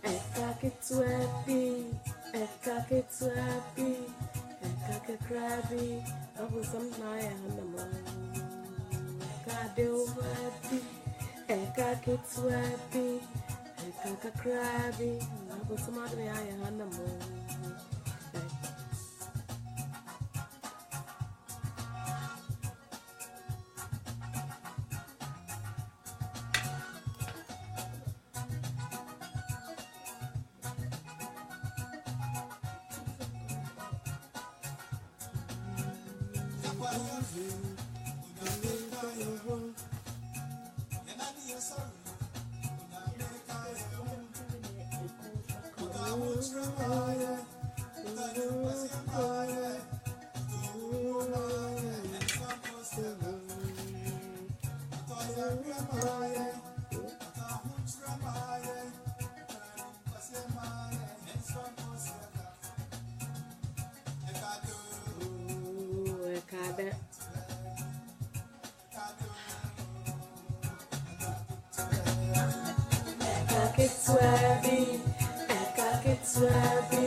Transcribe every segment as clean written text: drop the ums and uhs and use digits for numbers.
ekaketwabi, ekaketwabi, ekakakrabi, abusamnaya hanamo. Ekadewabi, ekaketwabi, ekakakrabi, abusamnaya hanamo. Ekaketwabi, ekaketwabi,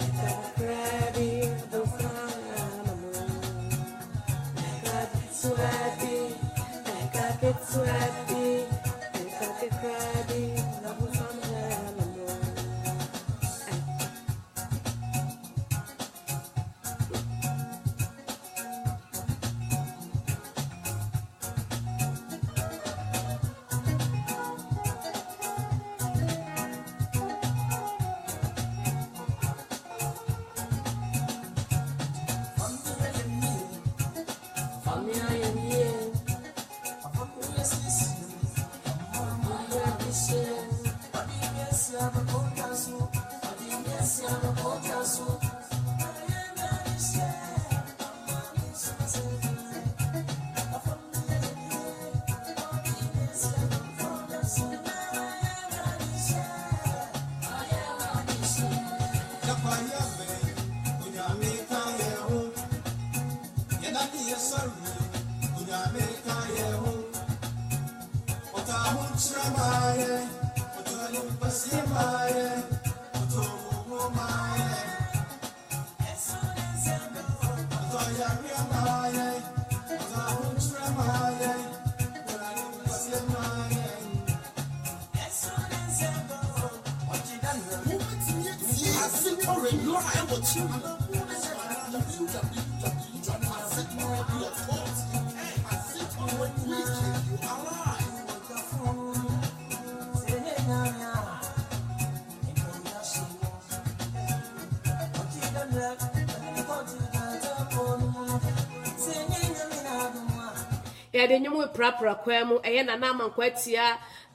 ekakakrabi, abusamnamo. Ekaketwabi, ekaketwabi, ekakakrabi, abusamnamo.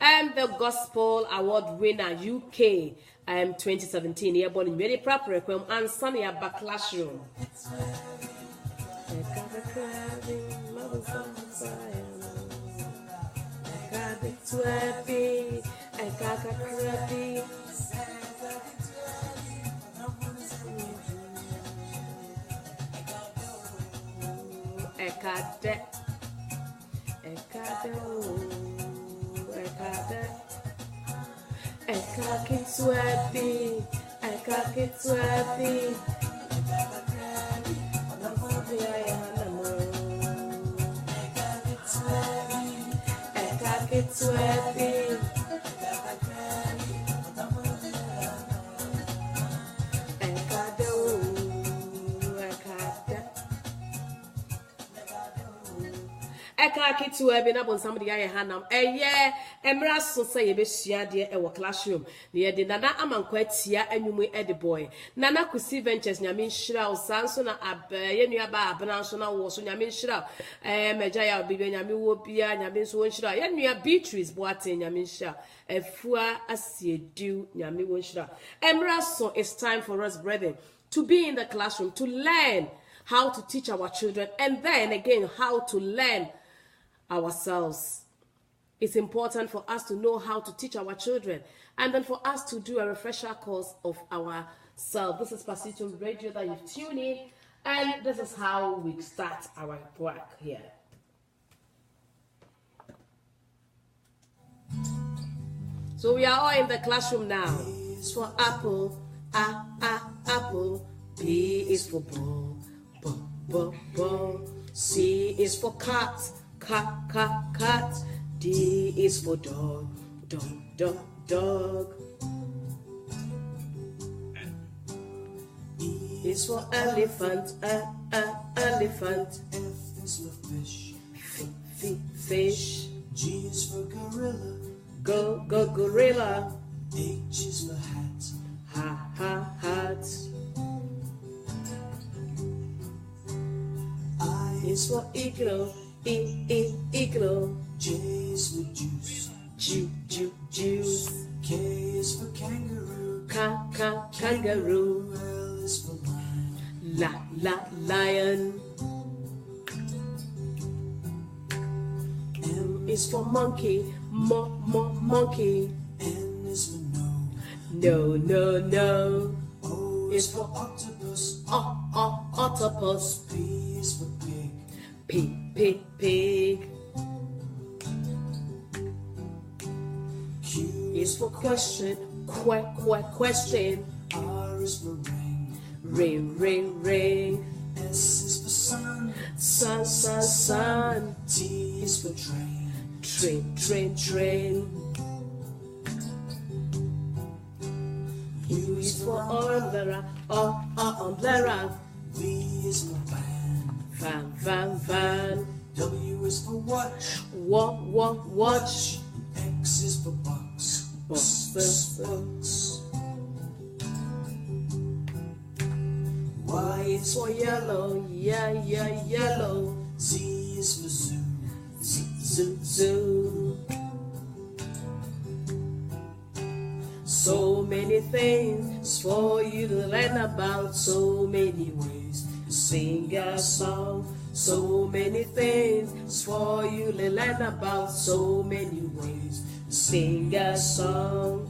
And the Gospel Award winner UK 2017 here born in very proper and sunny classroom. To Abena on somebody I hanam. Emra so say a besia dear a classroom. Near the Nana Amanquetia and you may eddy boy. Nana could see ventures Yamin Shroud, Sansona Abba, Banasona was on Yamin Shroud. Majaya Bibi Yami Wopia, Yamin Swan Shroud, and we are Beatrice Boatin Yamin Shroud. A fua as you do Yami Wonshroud. Emra so it's time for us, brethren, to be in the classroom, to learn how to teach our children, and then again, how to learn ourselves. It's important for us to know how to teach our children, and then for us to do a refresher course of ourselves. This is Pasito Radio that you tune in, and this is how we start our work here. So we are all in the classroom now. is for apple, apple. B is for ball, ball. C is for cat, cat. D is for dog, dog. E is for elephant, elephant. F is for fish, fish. G is for gorilla, Go gorilla. H is for hat, Hat. I Is for eagle, eagle. J is for juice, Juice. K is for kangaroo, Kangaroo. L is for lion, Lion. M Is for monkey, monkey. N is for No. O is for octopus, Octopus. P is for pig, Pig. Q Is for question, question. R is for ring, Ring. S is for Sun. T is for Train. U is for umbrella, umbrella. V is for Van. W is for Watch. X is for box, Box. Y is For yellow, yellow. Z is for Zoo. So many things for you to learn about, so many ways to sing a song. So many things for you to learn about, so many ways to sing a song.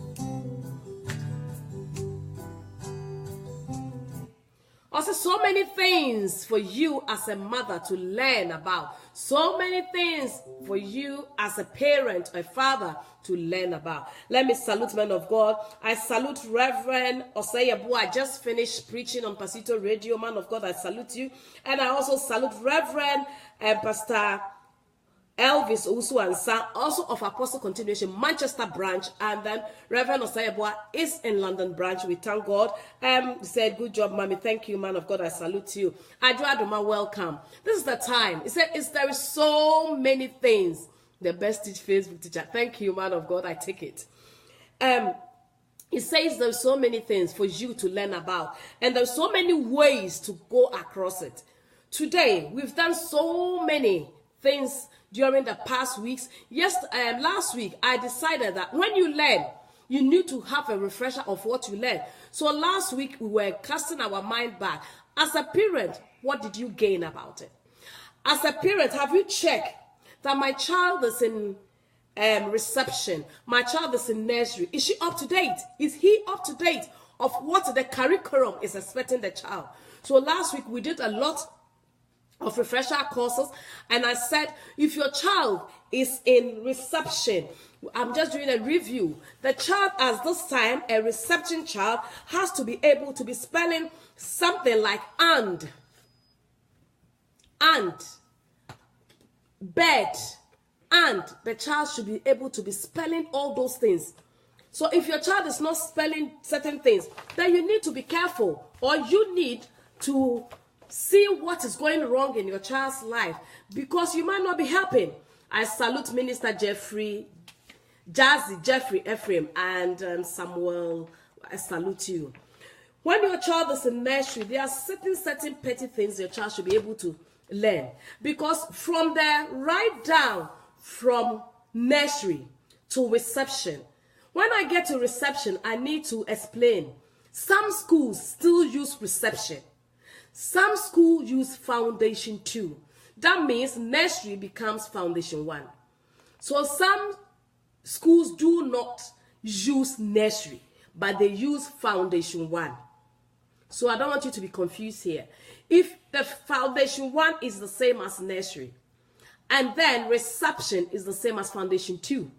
Also, so many things for you as a mother to learn about. So many things for you as a parent or a father to learn about. Let me salute men of God. I salute Reverend Osayabu. I just finished preaching on Pasito Radio. Man of God, I salute you. And I also salute Reverend Pastor Elvis Owusu Ansa, also of Apostle Continuation, Manchester branch, and then Reverend Osayabua is in London branch. We thank God. He said, good job, mommy. Thank you, man of God. I salute you. Aduma, welcome. This is the time. He said, there is so many things. The best Facebook teacher. Thank you, man of God. I take it. He says there's so many things for you to learn about, and there's so many ways to go across it. Today, we've done so many things during the past weeks. Last week, I decided that when you learn, you need to have a refresher of what you learned. So last week, we were casting our mind back. As a parent, what did you gain about it? As a parent, have you checked that my child is in reception, my child is in nursery? Is she up to date? Is he up to date of what the curriculum is expecting the child? So last week, we did a lot of refresher courses, and I said, if your child is in reception, I'm just doing a review. The child at this time, a reception child, has to be able to be spelling something like and, bed, and the child should be able to be spelling all those things. So if your child is not spelling certain things, then you need to be careful, or you need to see what is going wrong in your child's life, because you might not be helping. I salute Minister Jeffrey Ephraim, and Samuel. I salute you. When your child is in nursery, there are certain petty things your child should be able to learn, because from there right down from nursery to reception, when I get to reception, I need to explain. Some schools still use reception. Some schools use foundation 2. That means nursery becomes foundation 1. So some schools do not use nursery, but they use foundation 1. So I don't want you to be confused here. If the foundation 1 is the same as nursery, and then reception is the same as foundation 2.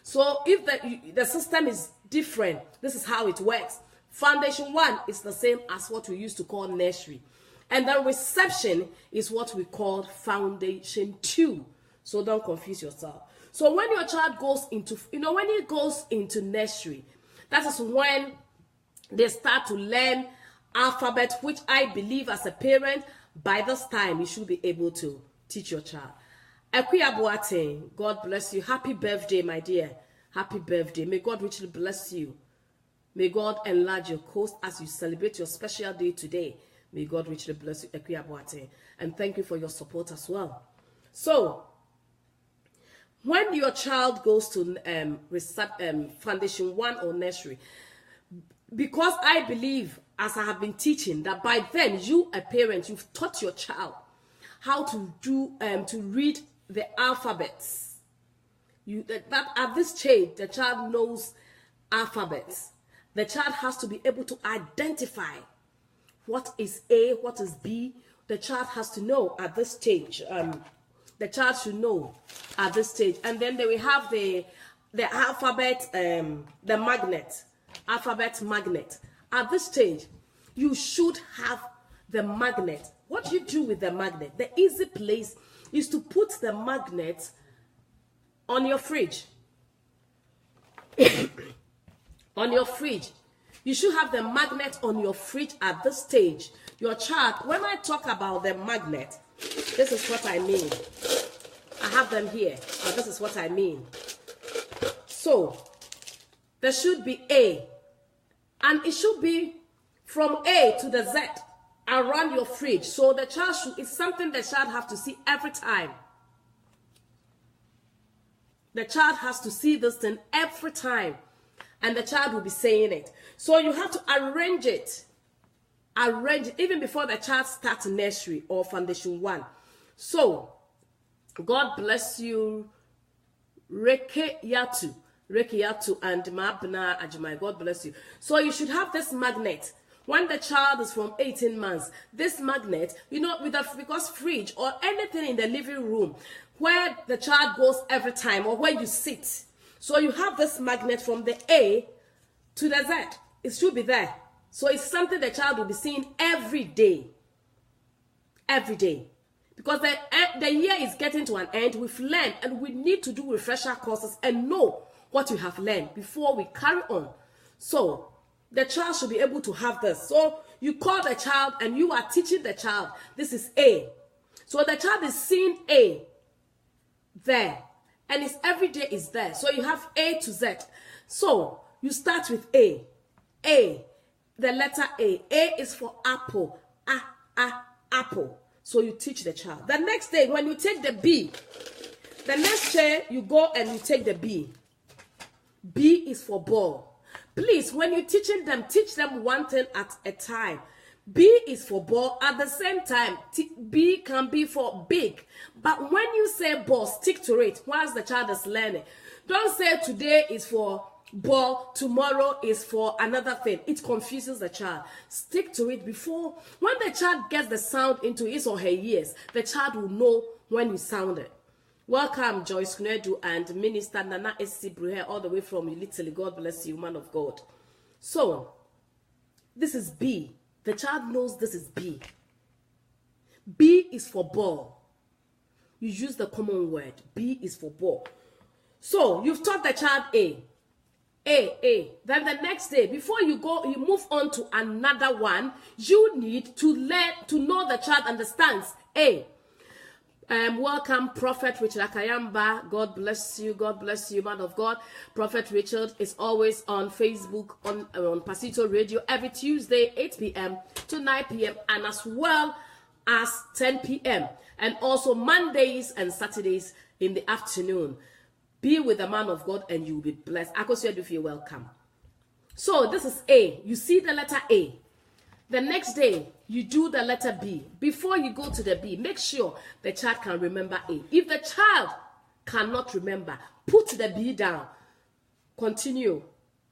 So if the system is different, this is how it works. Foundation 1 is the same as what we used to call nursery. And then reception is what we call foundation 2. So don't confuse yourself. So when your child goes into, when he goes into nursery, that is when they start to learn alphabet, which I believe as a parent, by this time you should be able to teach your child. Ekuya Boateng, God bless you. Happy birthday, my dear. Happy birthday. May God richly bless you. May God enlarge your coast as you celebrate your special day today. May God richly bless you, Ekuya Boateng. And thank you for your support as well. So, when your child goes to Foundation 1 or nursery, because I believe, as I have been teaching, that by then you, a parent, you've taught your child how to do to read the alphabets. That at this stage, the child knows alphabets. The child has to be able to identify what is A, what is B. The child has to know at this stage. The child should know at this stage. And then they will have the alphabet, the magnet, alphabet magnet. At this stage, you should have the magnet. What you do with the magnet, the easy place is to put the magnet on your fridge. On your fridge. You should have the magnet on your fridge at this stage. Your child, when I talk about the magnet, this is what I mean. I have them here, but this is what I mean. So, there should be A, and it should be from A to the Z around your fridge. So the child should, it's something the child have to see every time. The child has to see this thing every time, and the child will be saying it. So you have to arrange it. Arrange it even before the child starts nursery or Foundation 1. So, God bless you, Reke Yatu, and Abena Ajimai. God bless you. So you should have this magnet. When the child is from 18 months, this magnet, because fridge or anything in the living room where the child goes every time or where you sit. So you have this magnet from the A to the Z. It should be there. So it's something the child will be seeing every day. Every day. Because the year is getting to an end. We've learned and we need to do refresher courses and know what we have learned before we carry on. So the child should be able to have this. So you call the child and you are teaching the child. This is A. So the child is seeing A there. And it's every day is there. So you have A to Z. So you start with A. A. The letter A. A is for apple. Apple. So you teach the child. The next day, when you take the B, the next day you go and you take the B. B is for ball. Please, when you're teaching them, teach them one thing at a time. B is for ball. At the same time, B can be for big. But when you say ball, stick to it whilst the child is learning. Don't say today is for ball, tomorrow is for another thing. It confuses the child. Stick to it before. When the child gets the sound into his or her ears, the child will know when you sound it. Welcome, Joyce Kunedu and Minister Nana Esibruhe, all the way from Italy. God bless you, man of God. So, this is B. The child knows this is B. B is for ball. You use the common word. B is for ball. So, you've taught the child A. A. Then the next day, before you move on to another one, you need to know the child understands A. Welcome, Prophet Richard Akayamba. God bless you, man of God. Prophet Richard is always on Facebook, on Pasito Radio, every Tuesday, 8 p.m. to 9 p.m. and as well as 10 p.m. and also Mondays and Saturdays in the afternoon. Be with the man of God and you will be blessed. Akosua, you're welcome. So this is A. You see the letter A. The next day, you do the letter B. Before you go to the B, make sure the child can remember A. If the child cannot remember, put the B down. Continue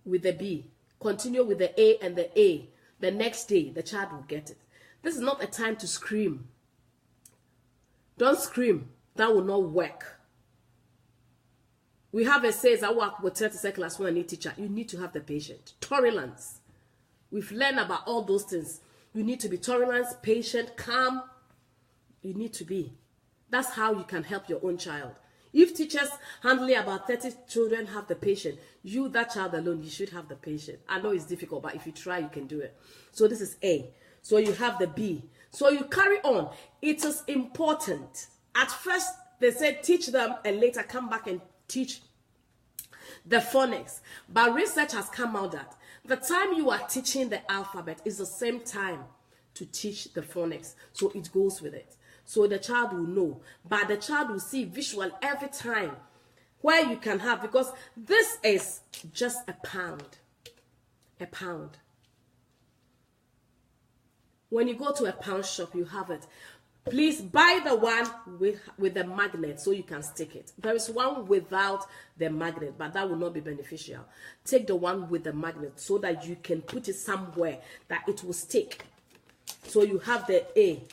with the B. Continue with the A and the A. The next day, the child will get it. This is not a time to scream. Don't scream. That will not work. We have a says I work with 30 class 1 need teacher. You need to have the patient. Tolerance. We've learned about all those things. You need to be tolerant, patient, calm. You need to be. That's how you can help your own child. If teachers handling about 30 children have the patient, you, that child alone, you should have the patient. I know it's difficult, but if you try, you can do it. So this is A. So you have the B. So you carry on. It is important. At first, they said teach them and later come back and teach the phonics. But research has come out that the time you are teaching the alphabet is the same time to teach the phonics. So it goes with it. So the child will know, but the child will see visual every time where you can have, because this is just a pound. A pound. When you go to a pound shop, you have it. Please buy the one with the magnet so you can stick it. There is one without the magnet, but that will not be beneficial. Take the one with the magnet so that you can put it somewhere that it will stick. So you have the A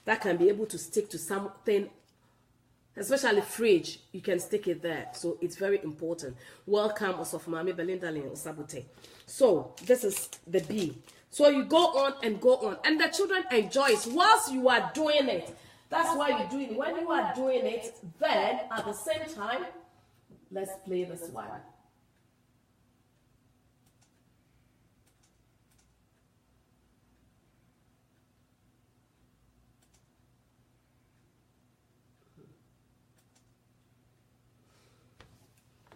that can be able to stick to something, especially fridge. You can stick it there. So it's very important. Welcome, Osofumami Belinda Lin Osabute. So this is the B. So you go on and go on, and the children enjoy it whilst you are doing it. That's why you do it. When you are doing it, then at the same time, let's play this one.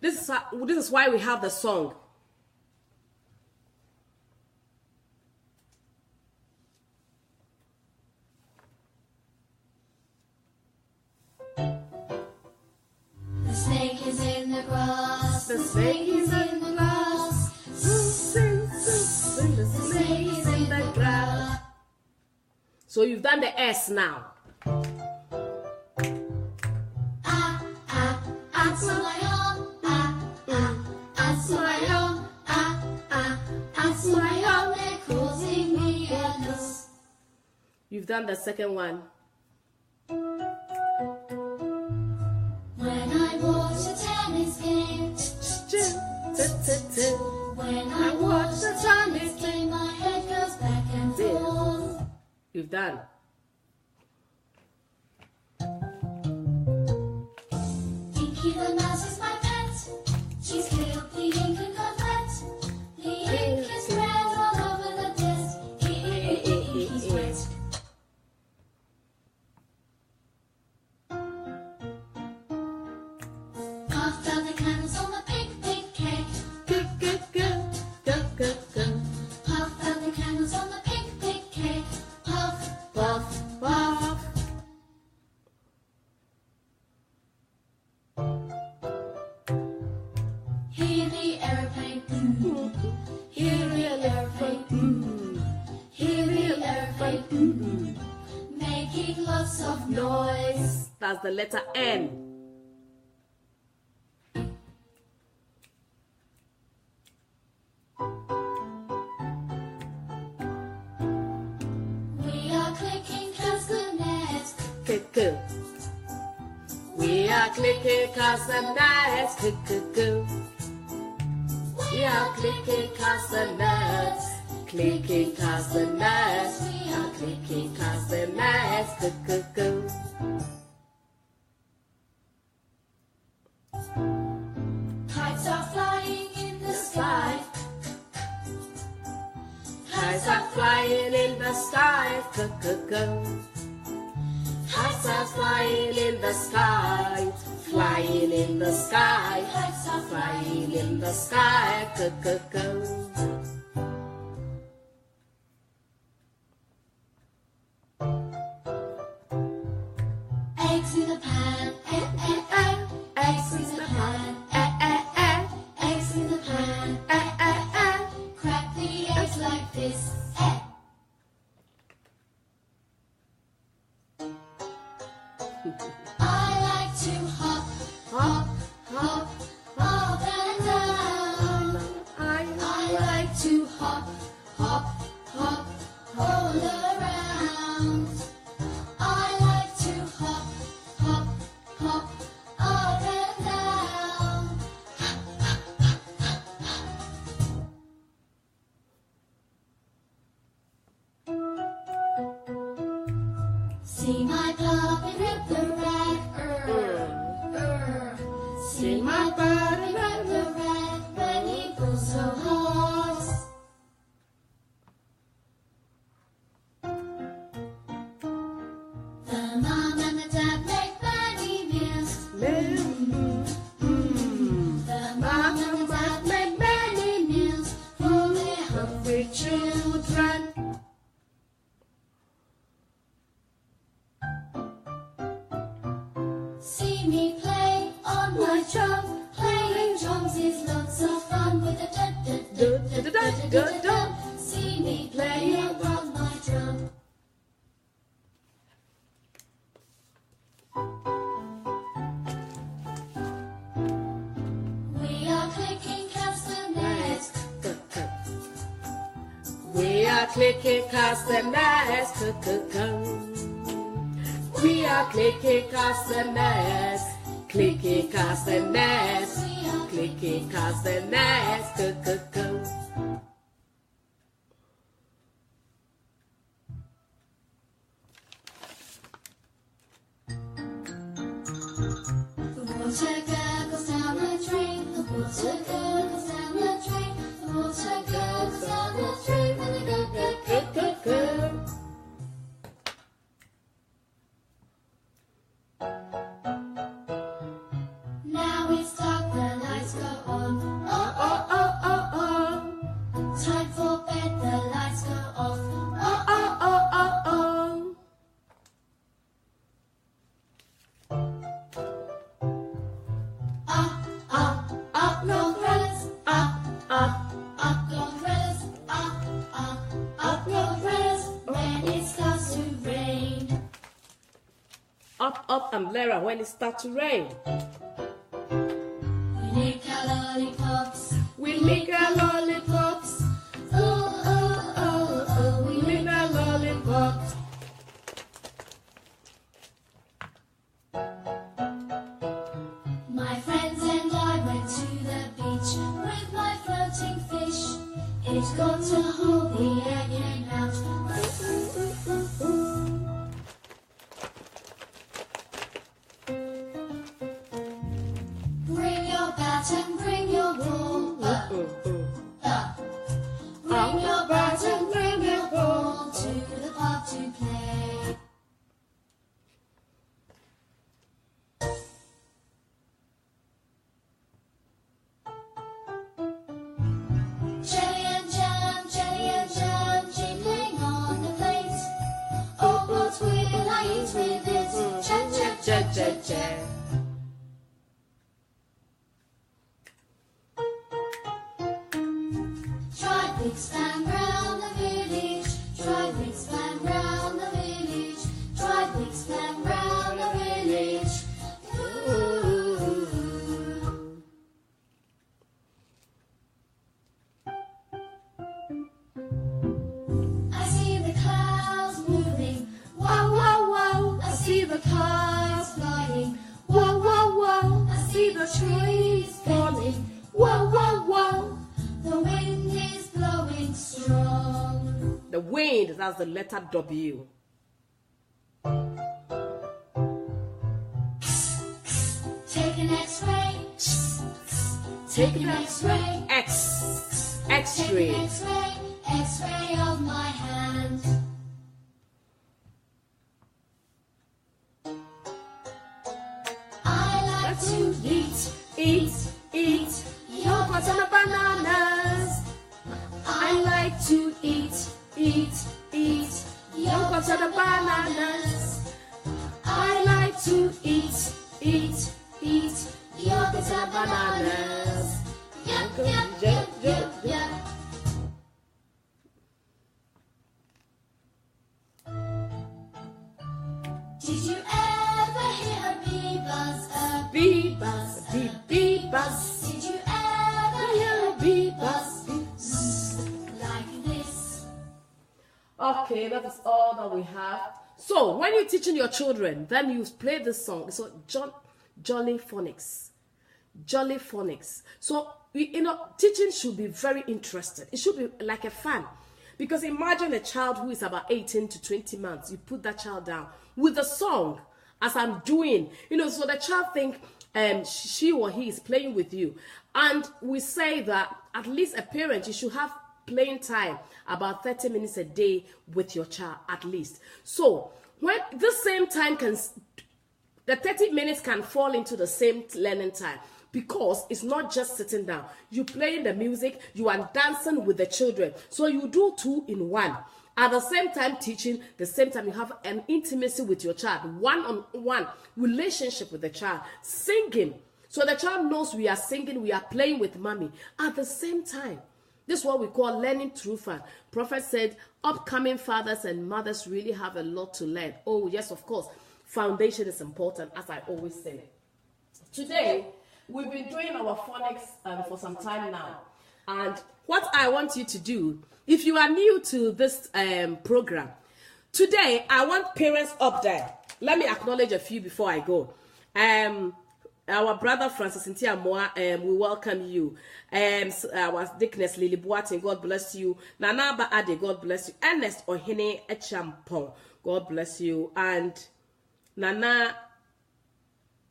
This is why we have the song. The snake is in the grass. The snake is in the grass. The snake is in the grass. So you've done the S now. You've done the second one. When I watch a tennis game, when I watch the tennis game, my head goes back and forth. You've done. Pinky the mouse is my pet. She's killed the ink and confet. The ink is spread all over the desk. He's wet. Puff out the candles on the big, big cake. Puff out the candles on the big, big cake. Puff, puff, puff. Hear the airplane. Hear the airplane. Hear the airplane. Making lots of noise. That's the letter N. We are clicking castanets. Cuckoo. We are clicking castanets. Cuckoo. We are clicking castanets. Clicking castanets. We are clicking castanets. Cuckoo. Kites are flying in the sky. Kites are flying in the sky. Cuckoo. Kites are flying in the sky. Flying in the sky. Kites are Flying in the sky. Cuckoo. eggs in the pan. Eggs in the pan. Eggs in the pan. Crack the eggs like this. I like to hop, hop, hop, up and down. I like to hop, hop, hop, all around. I like to hop, hop, hop, up and down. See my puppy rip the rag. See my puppy rip the rag when he pulls so hard. The mom and the dad make many meals. The mom and the dad make many meals for their hungry children. See me play on my drum. Playing drums is lots of fun with a da-da-da-da-da-da-da. See me playing on my drum. We are clicking castanets. We are clicking castanets. We are clicking castanets. Clicking castanets. Clicking castanets. The water gurgles down the drain. The water gurgles down the drain. The water gurgles down the drain. When they go, go, go, go, go. Now it's dark, the lights go on. Oh, oh, oh, oh, oh. Time for bed, the lights go off. Oh, oh, oh, oh, oh. Up, up, up, go umbrellas. Up, up, up, go umbrellas. Up, go umbrellas. When it starts to rain. Up, umbrella when it starts to rain. We lick our lollipops. We lick our lollipops. Oh, oh, oh, oh. We lick our lollipops. My friends and I went to the beach with my floating fish. It got a hole, the air came out. Bring your bat and bring your ball. Bring your bat and bring your ball to the park to play. Jelly and jam, jiggling on the plate. Oh, what will I eat with it? Jam, jam, jam, jam, jam. Try big span round the village. Try big span round the village. Try big span round the village. Ooh. I see the clouds moving. Wow, wow, wow. I see the cars flying. Wow, wow, wow. I see the trees falling. Wow, wow, wow. The wind is blowing strong. The wind, that's the letter W. Take an X-ray. Take an X-ray. X. Take X-ray. an X-ray. X-ray of my hand. I like to Eat yogurt and bananas. I like to eat yogurt and bananas. I like to eat yogurt and bananas. Yum, yum, yum, yum, yum. Did you ever hear a bee buzz? A Bee buzz, bee buzz. Did you ever hear a bee buzz? Like this. Okay, that is all that we have. So when you're teaching your children, then you play this song. So Jolly Phonics. Jolly Phonics. So teaching should be very interesting. It should be like a fun. Because imagine a child who is about 18 to 20 months. You put that child down with a song, as I'm doing, so the child think she or he is playing with you. And we say that at least a parent, you should have playing time about 30 minutes a day with your child at least. So when the same time the 30 minutes can fall into the same learning time, because it's not just sitting down. You playing the music, you are dancing with the children. So you do 2 in 1. At the same time teaching, the same time you have an intimacy with your child, one-on-one relationship with the child, singing. So the child knows we are singing, we are playing with mommy at the same time. This is what we call learning through fun. Prophet said, upcoming fathers and mothers really have a lot to learn. Oh, yes, of course. Foundation is important, as I always say. Today, we've been doing our phonics for some time now. And what I want you to do, if you are new to this program, today I want parents up there. Let me acknowledge a few before I go. Our brother Francis Ntiamoa, we welcome you. Our Dickness Lily Boating, God bless you. Nana Ba Ade, God bless you. Ernest Ohene Echampon, God bless you. And Nana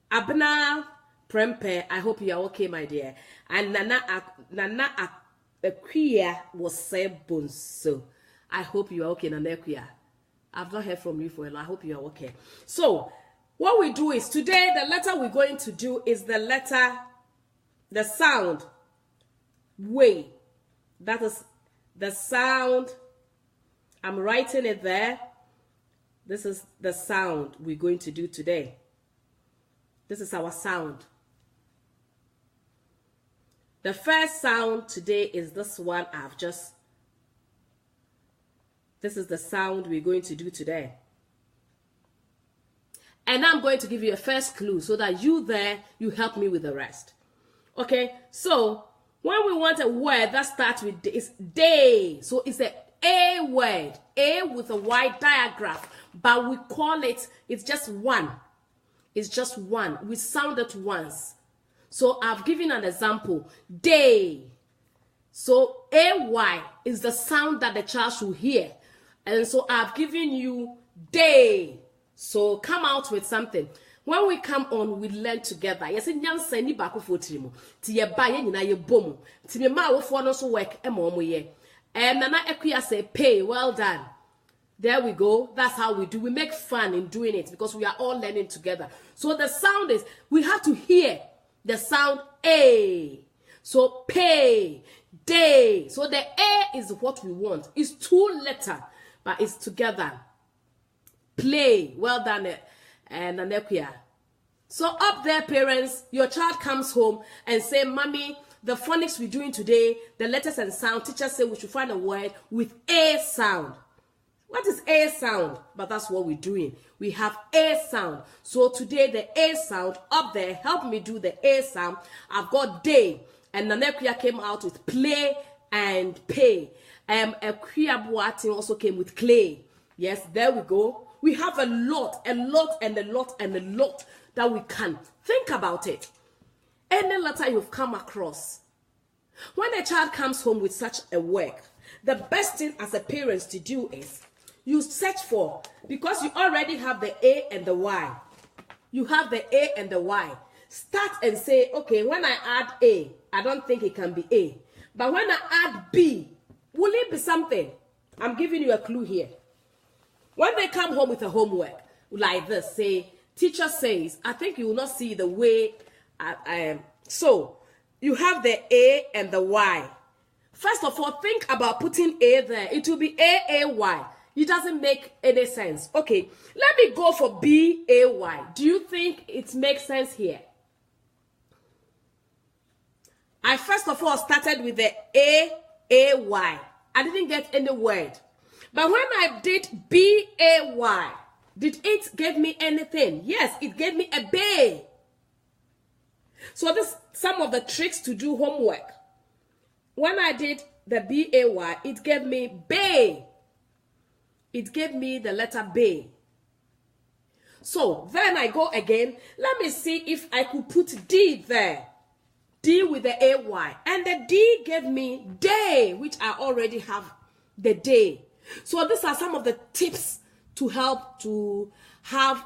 Abena Prempe, I hope you are okay, my dear. And Nana Akuya was said bonso. I hope you are okay, Nana Akuya. I've not heard from you for a while. I hope you are okay. So, what we do is today, the letter we're going to do is the sound way. That is the sound. I'm writing it there. This is the sound we're going to do today. This is our sound. The first sound today is this one this is the sound we're going to do today. And I'm going to give you a first clue so that you help me with the rest. Okay, so when we want a word that starts with day, it's day. So it's a word, A with a Y diagraph, but we call it's just one. It's just one. We sound it once. So I've given an example, day. So AY is the sound that the child should hear. And so I've given you day. So come out with something. When we come on, we learn together. Yes, in young Sandy Baku Timu, Tia Bayan in a boom, Timima for no so work, and Nana Equia say, pay, well done. There we go. That's how we do. We make fun in doing it because we are all learning together. So the sound is, we have to hear the sound A. So pay, day. So the A is what we want. It's 2 letters, but it's together. Play, well done, and Nanekia. So up there, parents, your child comes home and say, Mommy, the phonics we're doing today, the letters and sound, teachers say we should find a word with A sound. What is A sound? But that's what we're doing. We have A sound. So today, the A sound up there, help me do the A sound. I've got day, and Nanekia came out with play and pay. Equia Boating also came with clay. Yes, there we go. We have a lot that we can think about it. Any letter you've come across, when a child comes home with such a work, the best thing as a parent to do is you search for, because you already have the A and the Y. You have the A and the Y. Start and say, okay, when I add A, I don't think it can be A. But when I add B, will it be something? I'm giving you a clue here. When they come home with a homework like this, say, teacher says, I think you will not see the way I am. So, you have the A and the Y. First of all, think about putting A there. It will be A-A-Y. It doesn't make any sense. Okay, let me go for B-A-Y. Do you think it makes sense here? I first of all started with the A-A-Y. I didn't get any word. But when I did B-A-Y, did it give me anything? Yes, it gave me a bay. So this some of the tricks to do homework. When I did the B-A-Y, it gave me bay. It gave me the letter bay. So then I go again. Let me see if I could put D there. D with the A-Y. And the D gave me day, which I already have the day. So these are some of the tips to help to have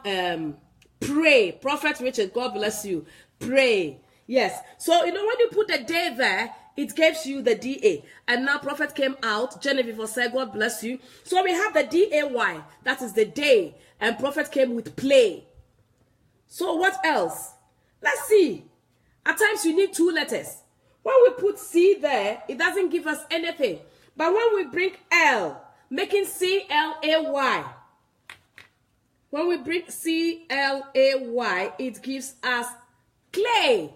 pray. Prophet Richard, God bless you. Pray. Yes. So when you put the day there, it gives you the DA. And now Prophet came out. Genevieve was said, God bless you. So we have the DAY. That is the day. And Prophet came with play. So what else? Let's see. At times you need 2 letters. When we put C there, it doesn't give us anything. But when we bring L, making CLAY. When we bring CLAY, it gives us clay.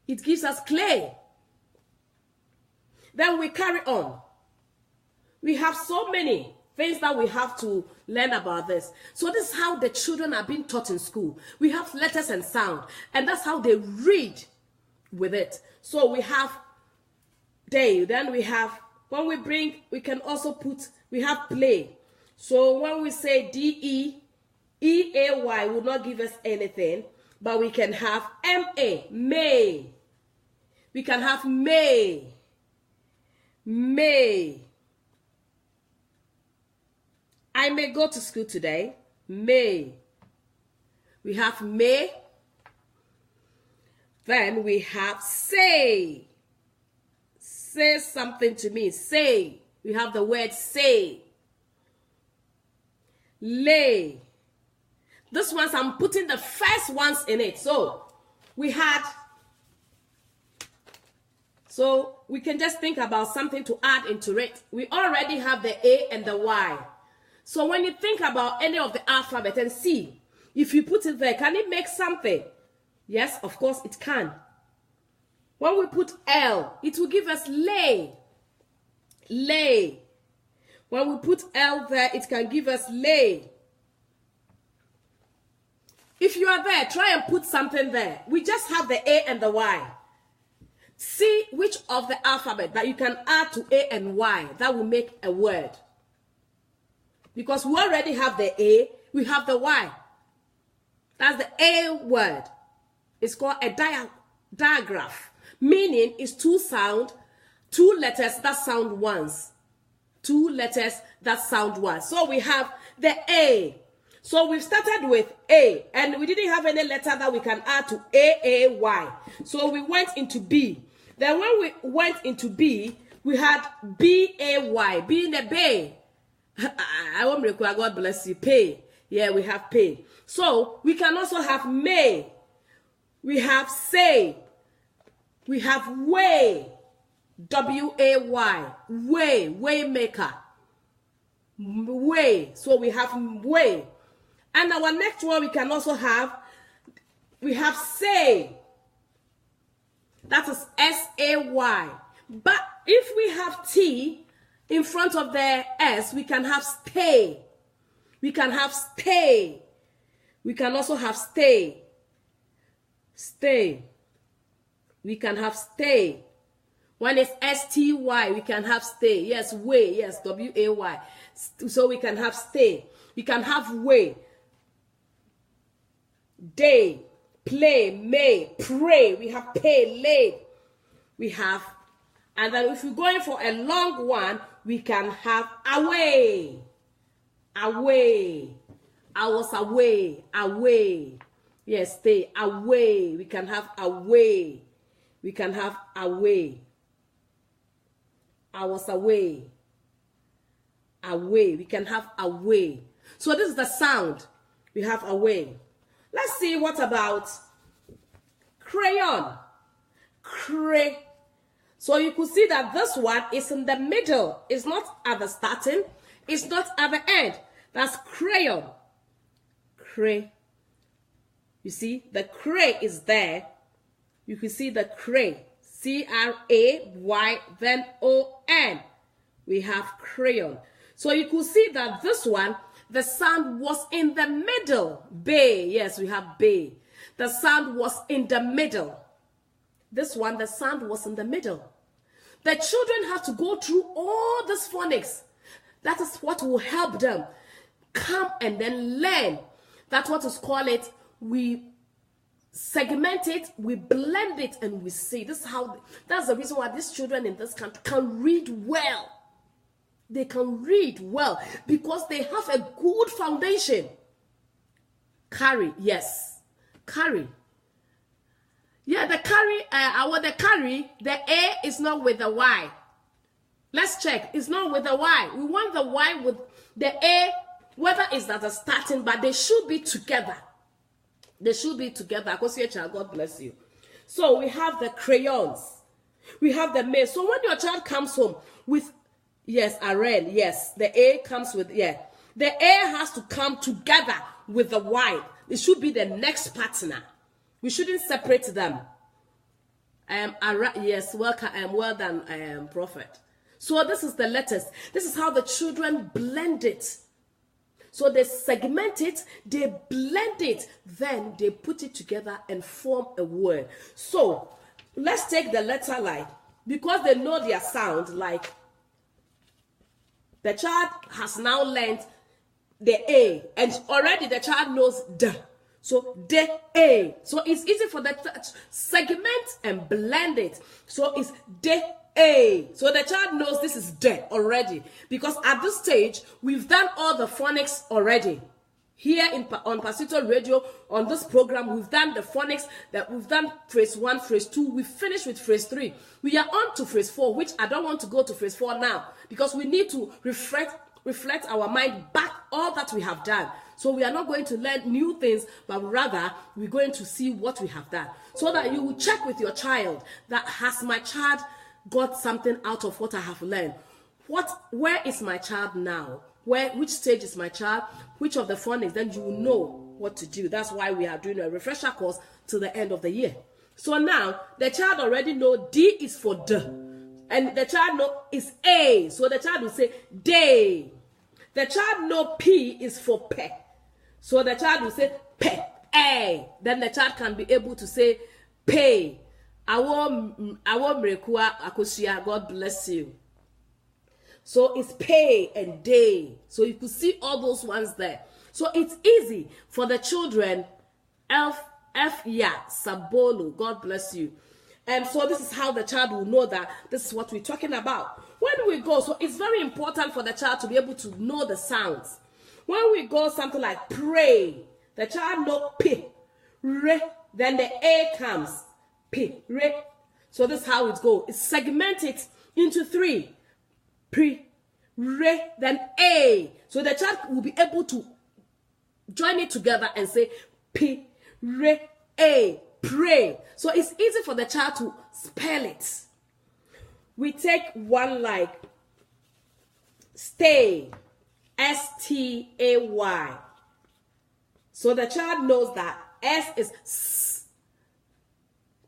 It gives us clay. Then we carry on. We have so many things that we have to learn about this. So this is how the children are being taught in school. We have letters and sound, and that's how they read with it. So we have day. Then we have, when we bring, we can also put, we have play. So when we say DEEAY will not give us anything, but we can have MA, May. We can have May. May. I may go to school today. May. We have May. Then we have say. Say something to me. Say. We have the word say. Lay. This ones, I'm putting the first ones in it. So we had, so we can just think about something to add into it. We already have the A and the Y. So when you think about any of the alphabet and see, if you put it there, can it make something? Yes, of course it can. When we put L, it will give us lay. Lay. When we put L there, it can give us lay. If you are there, try and put something there. We just have the A and the Y. See which of the alphabet that you can add to A and Y that will make a word. Because we already have the A, we have the Y. That's the A word. It's called a digraph. Meaning it's 2 letters that sound once. 2 letters that sound once. So we have the A. So we've started with A, and we didn't have any letter that we can add to AAY. So we went into B. Then when we went into B, we had BAY, being a bay. I won't require, God bless you, pay. Yeah, we have pay. So we can also have may. We have say. We have way. WAY. Way. Waymaker. Way. So we have way. And our next one we can also have, we have say. That is SAY. But if we have T in front of the S, we can have stay. We can have stay. We can also have stay. Stay. We can have stay. When it's STY, we can have stay. Yes, way. Yes, WAY. So we can have stay. We can have way. Day, play, may, pray. We have pay, lay. We have, and then if we're going for a long one, we can have away. Away. I was away. Away. Yes, stay. Away. We can have away. We can have away. I was away. Away. We can have away. So this is the sound. We have away. Let's see what about crayon. Cray. So you could see that this one is in the middle. It's not at the starting. It's not at the end. That's crayon. Cray. You see, the cray is there. You can see the cray. C-R-A-Y, then O-N. We have crayon. So you could see that this one, the sound was in the middle. Bay. Yes, we have bay. The sound was in the middle. This one, the sound was in the middle. The children have to go through all these phonics. That is what will help them come and then learn. That's what is called it. We segment it, we blend it, and we see. That's the reason why these children in this country can read well. They can read well because they have a good foundation. Carry, yes. Carry. Yeah, the carry, the A is not with the Y. Let's check. It's not with the Y. We want the Y with the A, whether it's at the starting, but they should be together. They should be together. God bless you. So we have the crayons. We have the maize. So when your child comes home with, yes, Aren, yes, the A comes with, yeah. The A has to come together with the Y. It should be the next partner. We shouldn't separate them. Yes, welcome. Well done, Prophet. So this is the letters. This is how the children blend it. So they segment it, they blend it, then they put it together and form a word. So let's take the letter like, because they know their sound, like the child has now learned the A, and already the child knows D. So D, A. So it's easy for the segment and blend it. So it's D, A. So the child knows this is D already. Because at this stage, we've done all the phonics already. Here on Pasito Radio, on this program, we've done the phonics, that we've done phrase 1, phrase 2. We finished with phrase 3. We are on to phrase 4, which I don't want to go to phrase 4 now. Because we need to reflect our mind back all that we have done. So we are not going to learn new things, but rather we're going to see what we have done. So that you will check with your child that has my child got something out of what I have learned. Where is my child now? Which stage is my child? Which of the phonics? Then you will know what to do. That's why we are doing a refresher course till the end of the year. So now the child already know D is for D. And the child know is A. So the child will say day. The child know P is for pe. So the child will say pe, A. Then the child can be able to say pay. God bless you. So it's pay and day. So you could see all those ones there. So it's easy for the children. F, yeah, Sabolo. God bless you. And so this is how the child will know that this is what we're talking about. When we go, so it's very important for the child to be able to know the sounds. When we go something like pray, the child know P, re, then the A comes. P, re. So this is how it goes. It's segmented into 3. P, re, then A. So the child will be able to join it together and say P, re, A, pray. So it's easy for the child to spell it. We take one like stay, S-T-A-Y. So the child knows that S is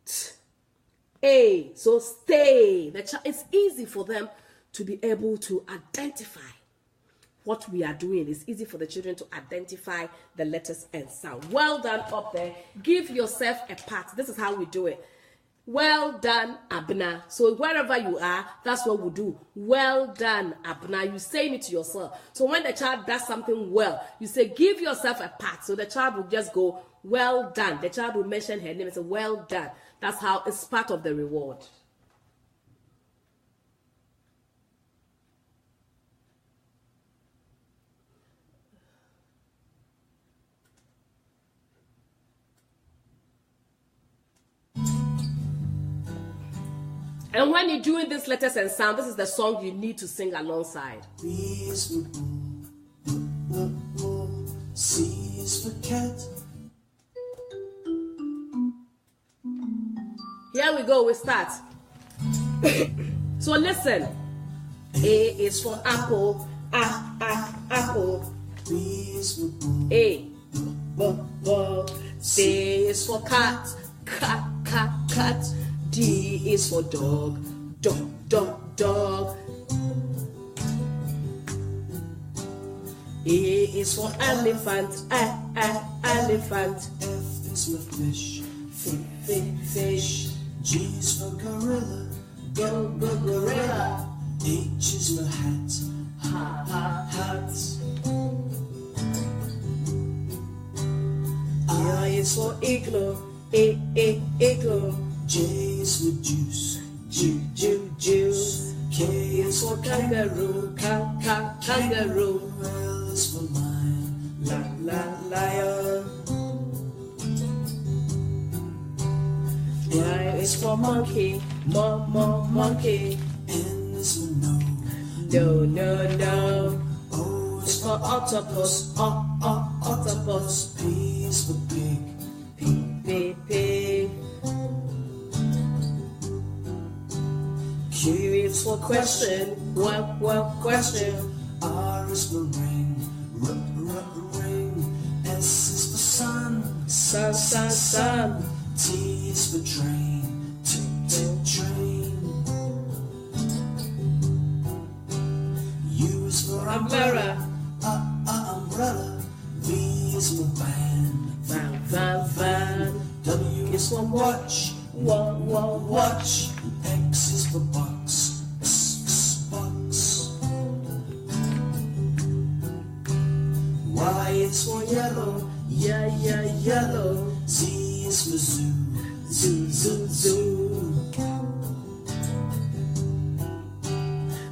S-T-A. So stay. It's easy for them to be able to identify what we are doing. It's easy for the children to identify the letters and sound. Well done up there. Give yourself a pat. This is how we do it. Well done, Abena. So wherever you are, that's what we do. Well done, Abena. You say it to yourself. So when the child does something well, you say, give yourself a pat. So the child will just go, well done. The child will mention her name and say, well done. That's how it's part of the reward. And when you're doing these letters and sound, this is the song you need to sing alongside. B is for bull, C is for cat. Here we go, we start. So listen. A is for apple, apple. B is for bull, A, b. C is for cat, cat. D is for dog, dog. E is for elephant, elephant. F is for fish, Fish. G is for gorilla, Gorilla. H is for hat, Hat. I I is for igloo, Eagle. J is for juice. Juice. K is for Kangaroo. Kangaroo. L is for lion. Lion. Y is for monkey. Monkey. N is for No. O is For octopus. Octopus. P is for pig. Pig. Q is for question. Question. R is for ring. Ring. S is for sun. Sun. T is for train. Train. U is for Umbrella. umbrella. V is for van. W is for watch. Watch. X is for box. Box. Y is for yellow. Yellow. Z is for zoo. Zoo.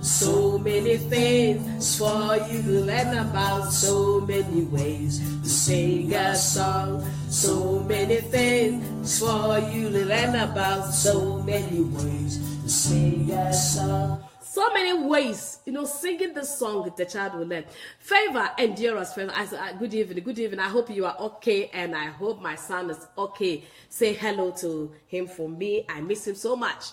So many things for you to learn about, so many ways to sing a song. So many things for you to learn about, so many ways to sing a song. So many ways, singing this song the child will learn. Favor, endurance, favor. I said, good evening. I hope you are okay, and I hope my son is okay. Say hello to him for me. I miss him so much.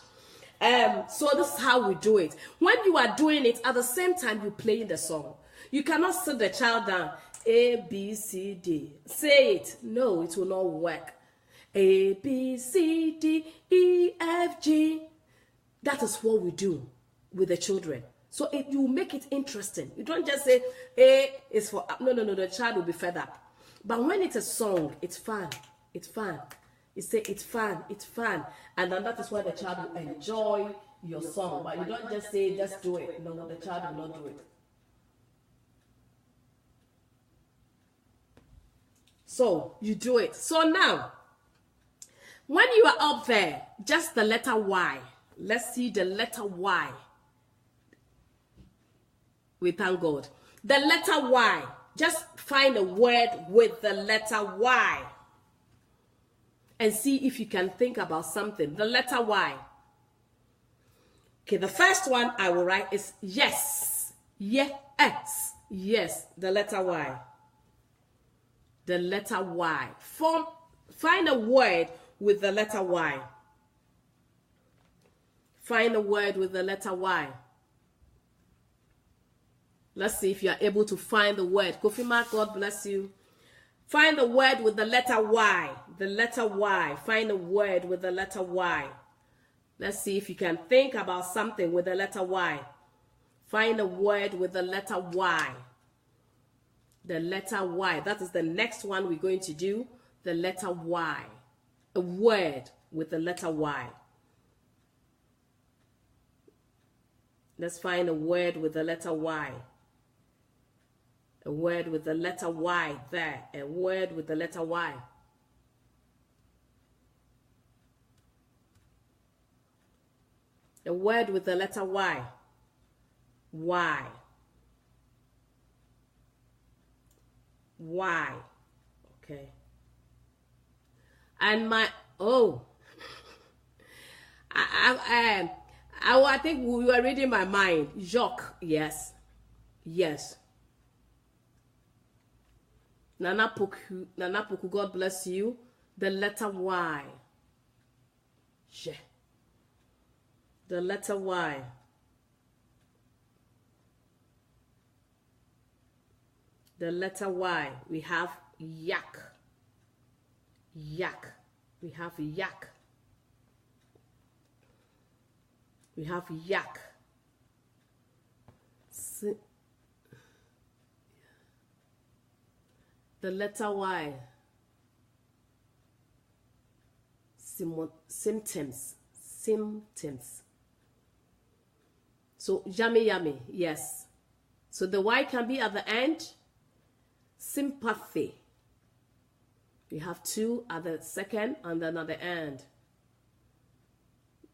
So this is how we do it. When you are doing it, at the same time you playing the song. You cannot sit the child down. A, B, C, D. Say it. No, it will not work. A, B, C, D, E, F, G. That is what we do with the children. So you make it interesting. You don't just say A is for no. The child will be fed up. But when it's a song, it's fun. You say it's fun, and then that is why the child will enjoy your song. But you don't just say just do it. No, the child will not do it. So you do it. So now, when you are up there, just the letter Y. Let's see the letter Y. We thank God. The letter Y. Just find a word with the letter Y. And see if you can think about something. The letter Y. Okay, the first one I will write is yes. Yes. Yes. The letter Y. The letter Y. Find a word with the letter Y. Find a word with the letter Y. Let's see if you are able to find the word. Kofi Mark, God bless you. Find the word with the letter Y. The letter Y. Find a word with the letter Y. Let's see if you can think about something with the letter Y. Find a word with the letter Y. The letter Y. That is the next one we're going to do. The letter Y. A word with the letter Y. Let's find a word with the letter Y. A word with the letter Y there. A word with the letter Y. A word with the letter Y. Y. Y. Okay. And I think we were reading my mind. Jacques. Yes. Yes. Nana Poku, God bless you. The letter Y. Je. The letter Y. The letter Y. We have yak. Yak. We have yak. We have yak. The letter Y. Symptoms. So yummy, yes. So the Y can be at the end. Sympathy. We have 2 at the second and then at the end.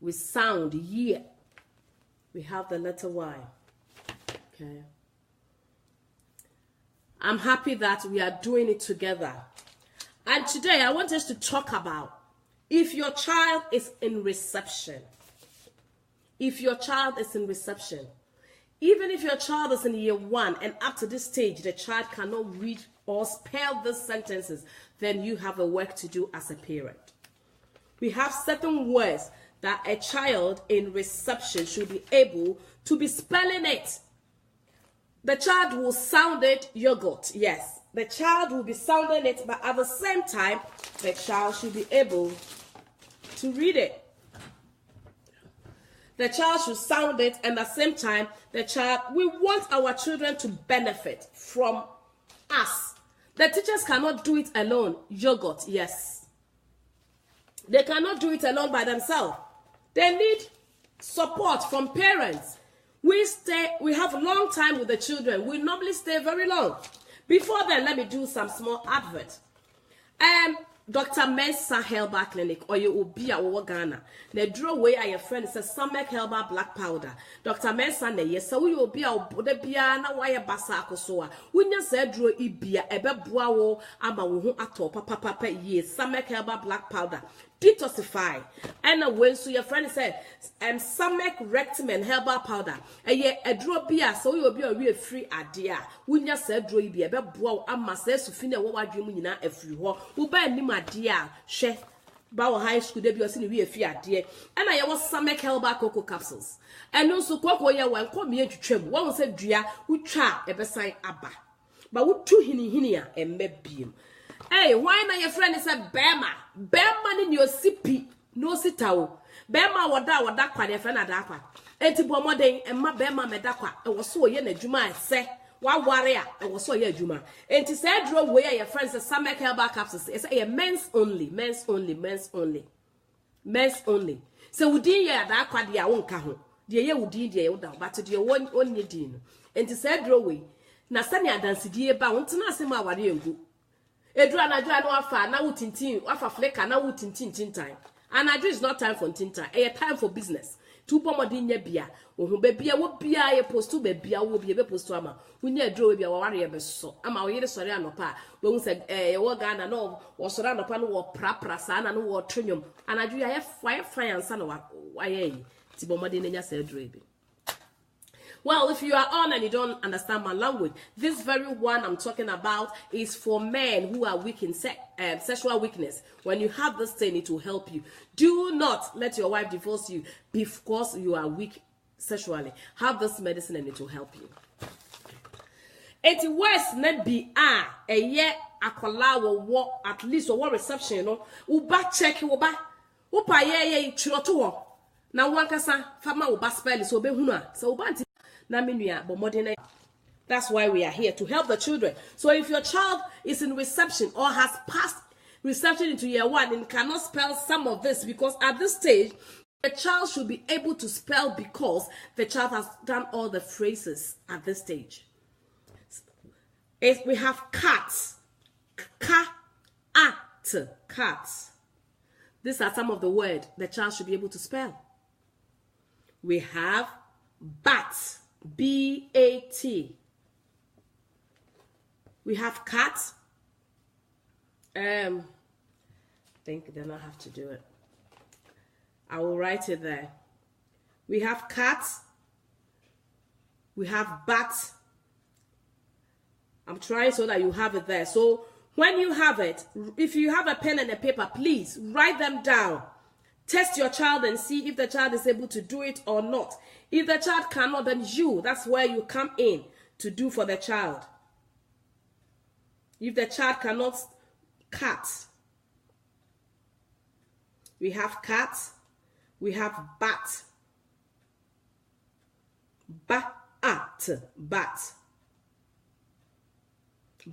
We sound year. We have the letter Y. Okay. I'm happy that we are doing it together. And today I want us to talk about if your child is in reception. If your child is in reception. Even if your child is in year 1 and up to this stage the child cannot read or spell these sentences, then you have a work to do as a parent. We have certain words that a child in reception should be able to be spelling it. The child will sound it yogurt. Yes, the child will be sounding it, but at the same time, the child should be able to read it. The child should sound it, and at the same time, we want our children to benefit from us. The teachers cannot do it alone. Yogurt, yes. They cannot do it alone by themselves. They need support from parents. We have a long time with the children. We normally stay very long. Before then, let me do some small advert. Dr. Mensa Herbal Clinic, or you will be our Ghana. The draw way I your friend says Samek Herbal Black Powder. Dr. Mensa, yes, so you will be our Bodebiana, wire Basako soa. When you said draw Ibia, Ebe Buawo, Ama Ato, Papa, yes, Samek Herbal Black Powder. Detoxify. And when so your friend said, Samek Rectum and Herbal Powder. A draw beer, so you will be a real free idea. When you said draw Ibia, Ebe Buawo, Ama says to finish what you mean a free war. Who buy Nima dear, chef. Bow high school, they be a senior fear, dear. And I was Samek Herbal Cocoa Capsules. And also, Cocoa, ya one come here to trim. One said, Dria, who try a beside Abba. But would 2 hinia and maybe. Hey, why not your friend is a Bema? Bema in your sippy, no sitao. Bema wada kwa your friend adakwa. Eti bomode and my Bema medakwa. I was so yen a Juma say. Wa warrior, I was so ye Juma. And to say draw where your friends a Samek Herbal Capsules. It's a men's only, men's only, men's only. Men's only. So would ye adakwa dia won't kaho. Dear ye would dear yoda, but to your one only din. And to say draw way. Na sani adansi die ba won't sema wari ngu. Edra na no afa na wutintin afa flecker na wutintin time. And I is not time for tin time. A time for business. 2 pomodi nya bia. Ohun be bia wo bia ye post to be bia wo bia be post to ama. Wunya draw bia wo ware be so. Ama wo yire sori anopa. We hu say wo Ghana no wo sori anopa no wo prapra sa na no wo twonwom. Anadwo ya fire ansa na wa ye. Ti pomodi nya say draw bi. Well, if you are on and you don't understand my language, this very one I'm talking about is for men who are weak in sexual weakness. When you have this thing, it will help you. Do not let your wife divorce you because you are weak sexually. Have this medicine and it will help you. It was not be a year akola wo at least or reception no uba check uba upa ye chiroto na wankasa fama uba spell so be hunu so uba that's why we are here to help the children. So if your child is in reception or has passed reception into year 1 and cannot spell some of this, because at this stage the child should be able to spell because the child has done all the phrases at this stage. If we have cats, cats. These are some of the words the child should be able to spell. We have bat, B-A-T. We have cat. I think then I have to do it. I will write it there. We have cat. We have bat. I'm trying so that you have it there. So when you have it, if you have a pen and a paper, please write them down. Test your child and see if the child is able to do it or not. If the child cannot, then that's where you come in to do for the child. If the child cannot, cat. We have cat. We have bat. Bat.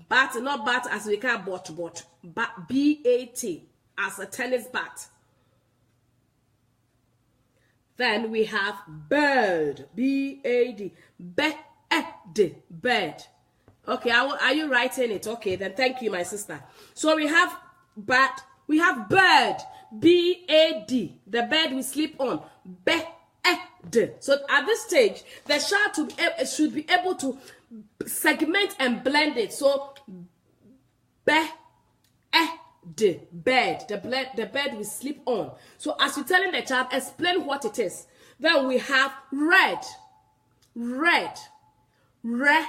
Bat, not bat as we can bot. Bat, B-A-T, as a tennis bat. Then we have bird, B-A-D, bird. Okay, are you writing it? Okay, then thank you, my sister. So we have bat. We have bird. B-A-D. The bed we sleep on. Bed. So at this stage, the child should be able to segment and blend it. So bed. Bed. The bed we sleep on. So as you're telling the child, explain what it is. Then we have red. Red. Red.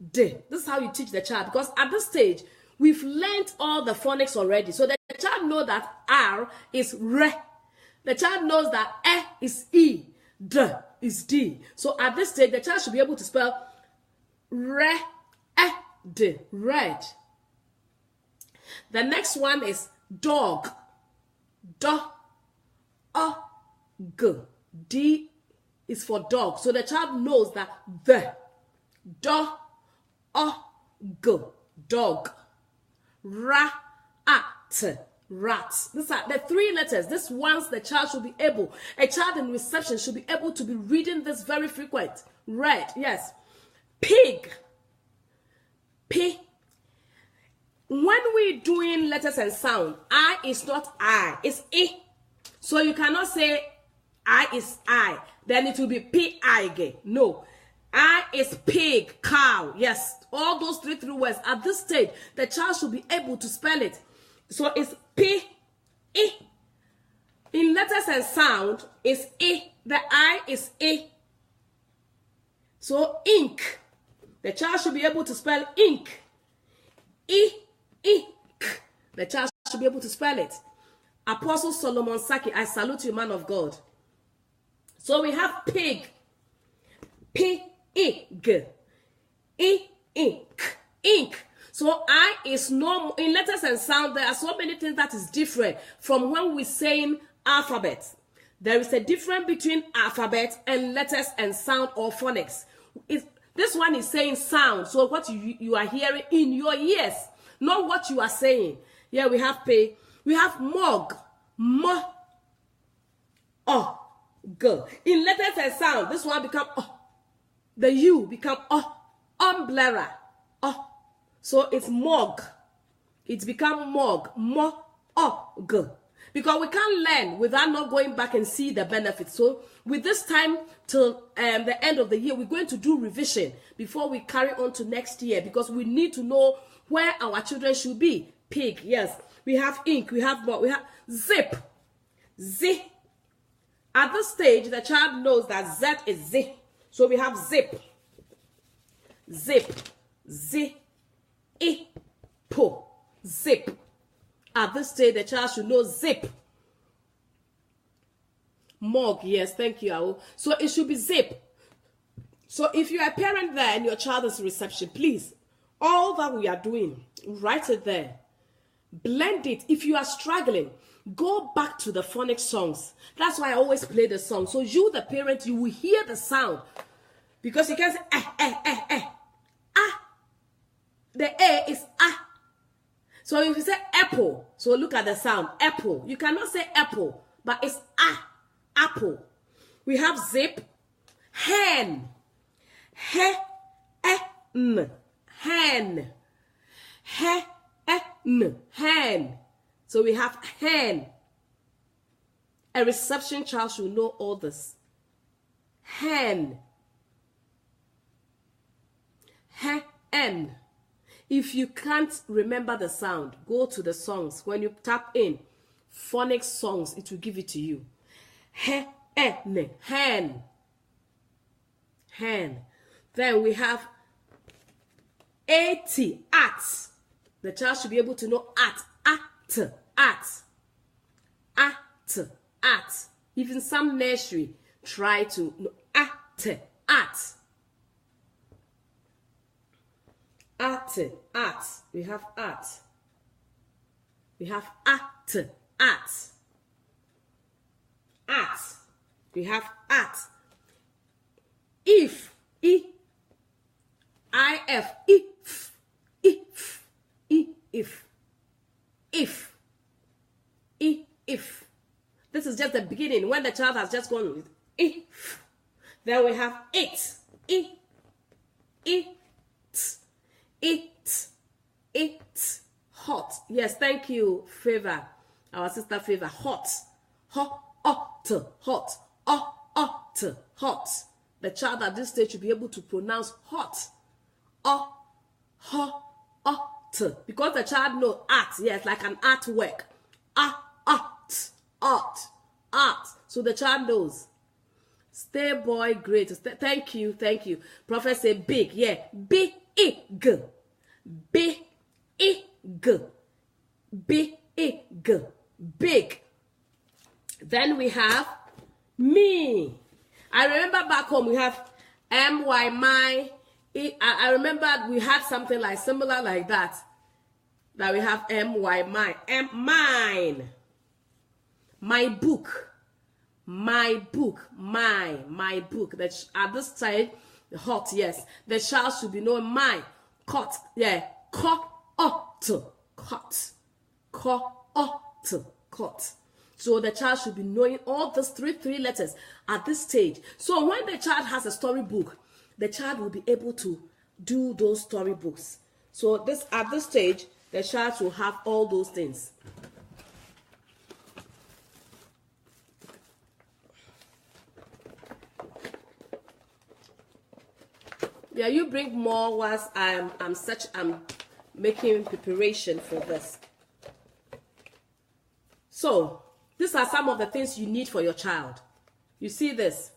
This is how you teach the child, because at this stage we've learned all the phonics already. So the child knows that R is re. The child knows that E is E, D is D. So at this stage the child should be able to spell re, D, red. The next one is dog. Do, O, G. D is for dog. So the child knows that the do, O, G, dog. Ra, at, rat. These are the three letters. This ones the child should be able. A child in reception should be able to be reading this very frequent. Red, yes. Pig. P. When we're doing letters and sound, I is not I, it's I. So you cannot say I is I. Then it will be P-I-G. No. I is pig, cow. Yes. All those three words. At this stage, the child should be able to spell it. So it's P, I. In letters and sound, it's I. The I is I. So ink. The child should be able to spell ink. Ink. The child should be able to spell it. Apostle Solomon Saki, I salute you, man of God. So we have pig. P-I-G. Ink. Ink. So I is no, in letters and sound, there are so many things that is different from when we're saying alphabet. There is a difference between alphabet and letters and sound or phonics. This one is saying sound. So what you are hearing in your ears, not what you are saying. Yeah, we have pay. We have mug. M. O. G. In letters and sound, this one become O. The U become O. Umbrella. O. So it's mug. It's become mug. Mo. O. G. Because we can't learn without not going back and see the benefits. So with this time till the end of the year, we're going to do revision before we carry on to next year, because we need to know where our children should be. Pig, yes. We have ink, we have what? We have zip. Z. At this stage, the child knows that Z is Z. So we have zip. Zip. Z. I. Po. Zip. At this stage, the child should know zip. Mug, yes, thank you, Awo. So it should be zip. So if you're a parent there and your child is in reception, please, all that we are doing, write it there. Blend it. If you are struggling, go back to the phonics songs. That's why I always play the song. So you, the parent, you will hear the sound. Because you can say, ah. The A is ah. So if you say apple, so look at the sound, apple. You cannot say apple, but it's ah, apple. We have zip, hen, hen, hen, hen. So we have hen. A reception child should know all this. Hen, hen. If you can't remember the sound, go to the songs. When you tap in phonics songs, it will give it to you. Hen. Then we have at. The child should be able to know at. Even some nursery try to know at. We have at. We have at. We have at. If. If. This is just the beginning, when the child has just gone with if. Then we have it. It. Hot. Yes, thank you, Favor. Our sister Favor. Hot. Hot. Hot. Hot. Hot. The child at this stage should be able to pronounce hot. Hot. Because the child knows art. Yes, like an artwork. Art. So the child knows. Stay boy, great. Thank you. Prophet say big. Yeah, big. Big. Then we have me. I remember back home we have my, my. I remember we had something like similar like that. That we have my, mine. My book. My book. That at this side, hot, yes. The child should be known my cut. Yeah. Cut. So the child should be knowing all these three letters at this stage. So when the child has a storybook, the child will be able to do those storybooks. So at this stage, the child will have all those things. Yeah, you bring more once I'm making preparation for this. So these are some of the things you need for your child. You see this?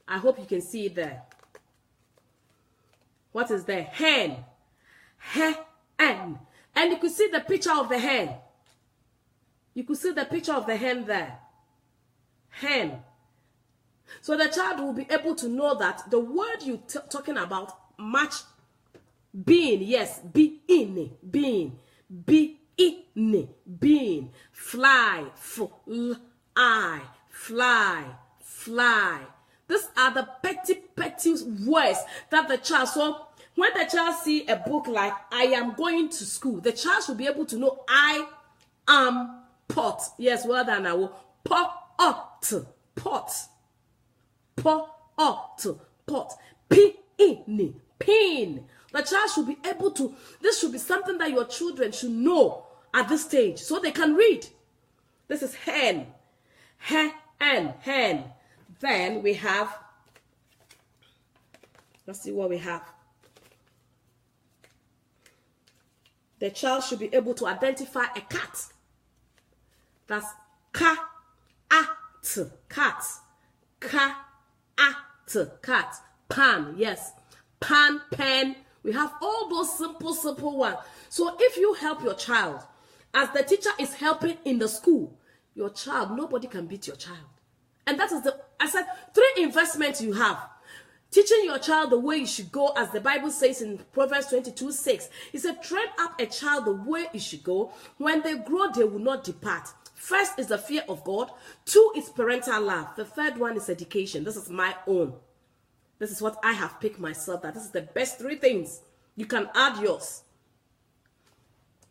I hope you can see it there. What is there? Hen. Hen. And you could see the picture of the hen. You could see the picture of the hen there. Hen. So the child will be able to know that the word you're talking about match being. Yes, being. Fly, fly. These are the petty words that the child. So when the child see a book like I am going to school, the child should be able to know I am pot. Yes, well done. I will pot. Pin. The child should be able to. This should be something that your children should know at this stage, so they can read. This is hen. Then we have. Let's see what we have. The child should be able to identify a cat. That's cat. Cat. Pan, yes. Pan, pen. We have all those simple ones. So if you help your child, as the teacher is helping in the school, your child, nobody can beat your child. And that is I said, 3 investments you have. Teaching your child the way you should go, as the Bible says in Proverbs 22:6. It said, train up a child the way he should go. When they grow, they will not depart. First is the fear of God. 2 is parental love. The third one is education. This is my own. This is what I have picked myself. That this is the best 3 things. You can add yours.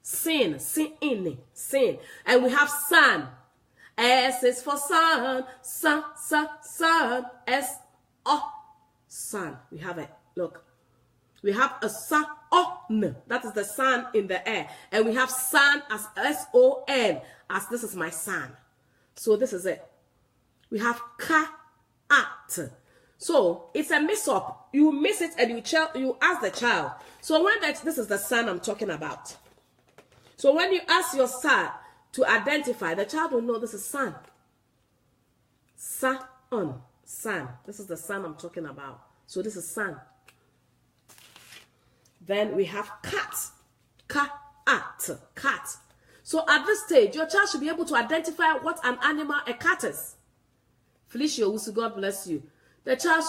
Sin. And we have son. S is for son. Son. S, O. Sun. We have it. Look. We have a sun. That is the sun in the air. And we have sun as S-O-N. As this is my son. So this is it. We have ka-at. So it's a mix-up. You miss it and you ask the child. So when this is the son I'm talking about. So when you ask your son to identify, the child will know this is son. Son. This is the son I'm talking about. So this is son. Then we have cat. Cat. So at this stage, your child should be able to identify what an animal a cat is. Felicia Owusu, God bless you. The child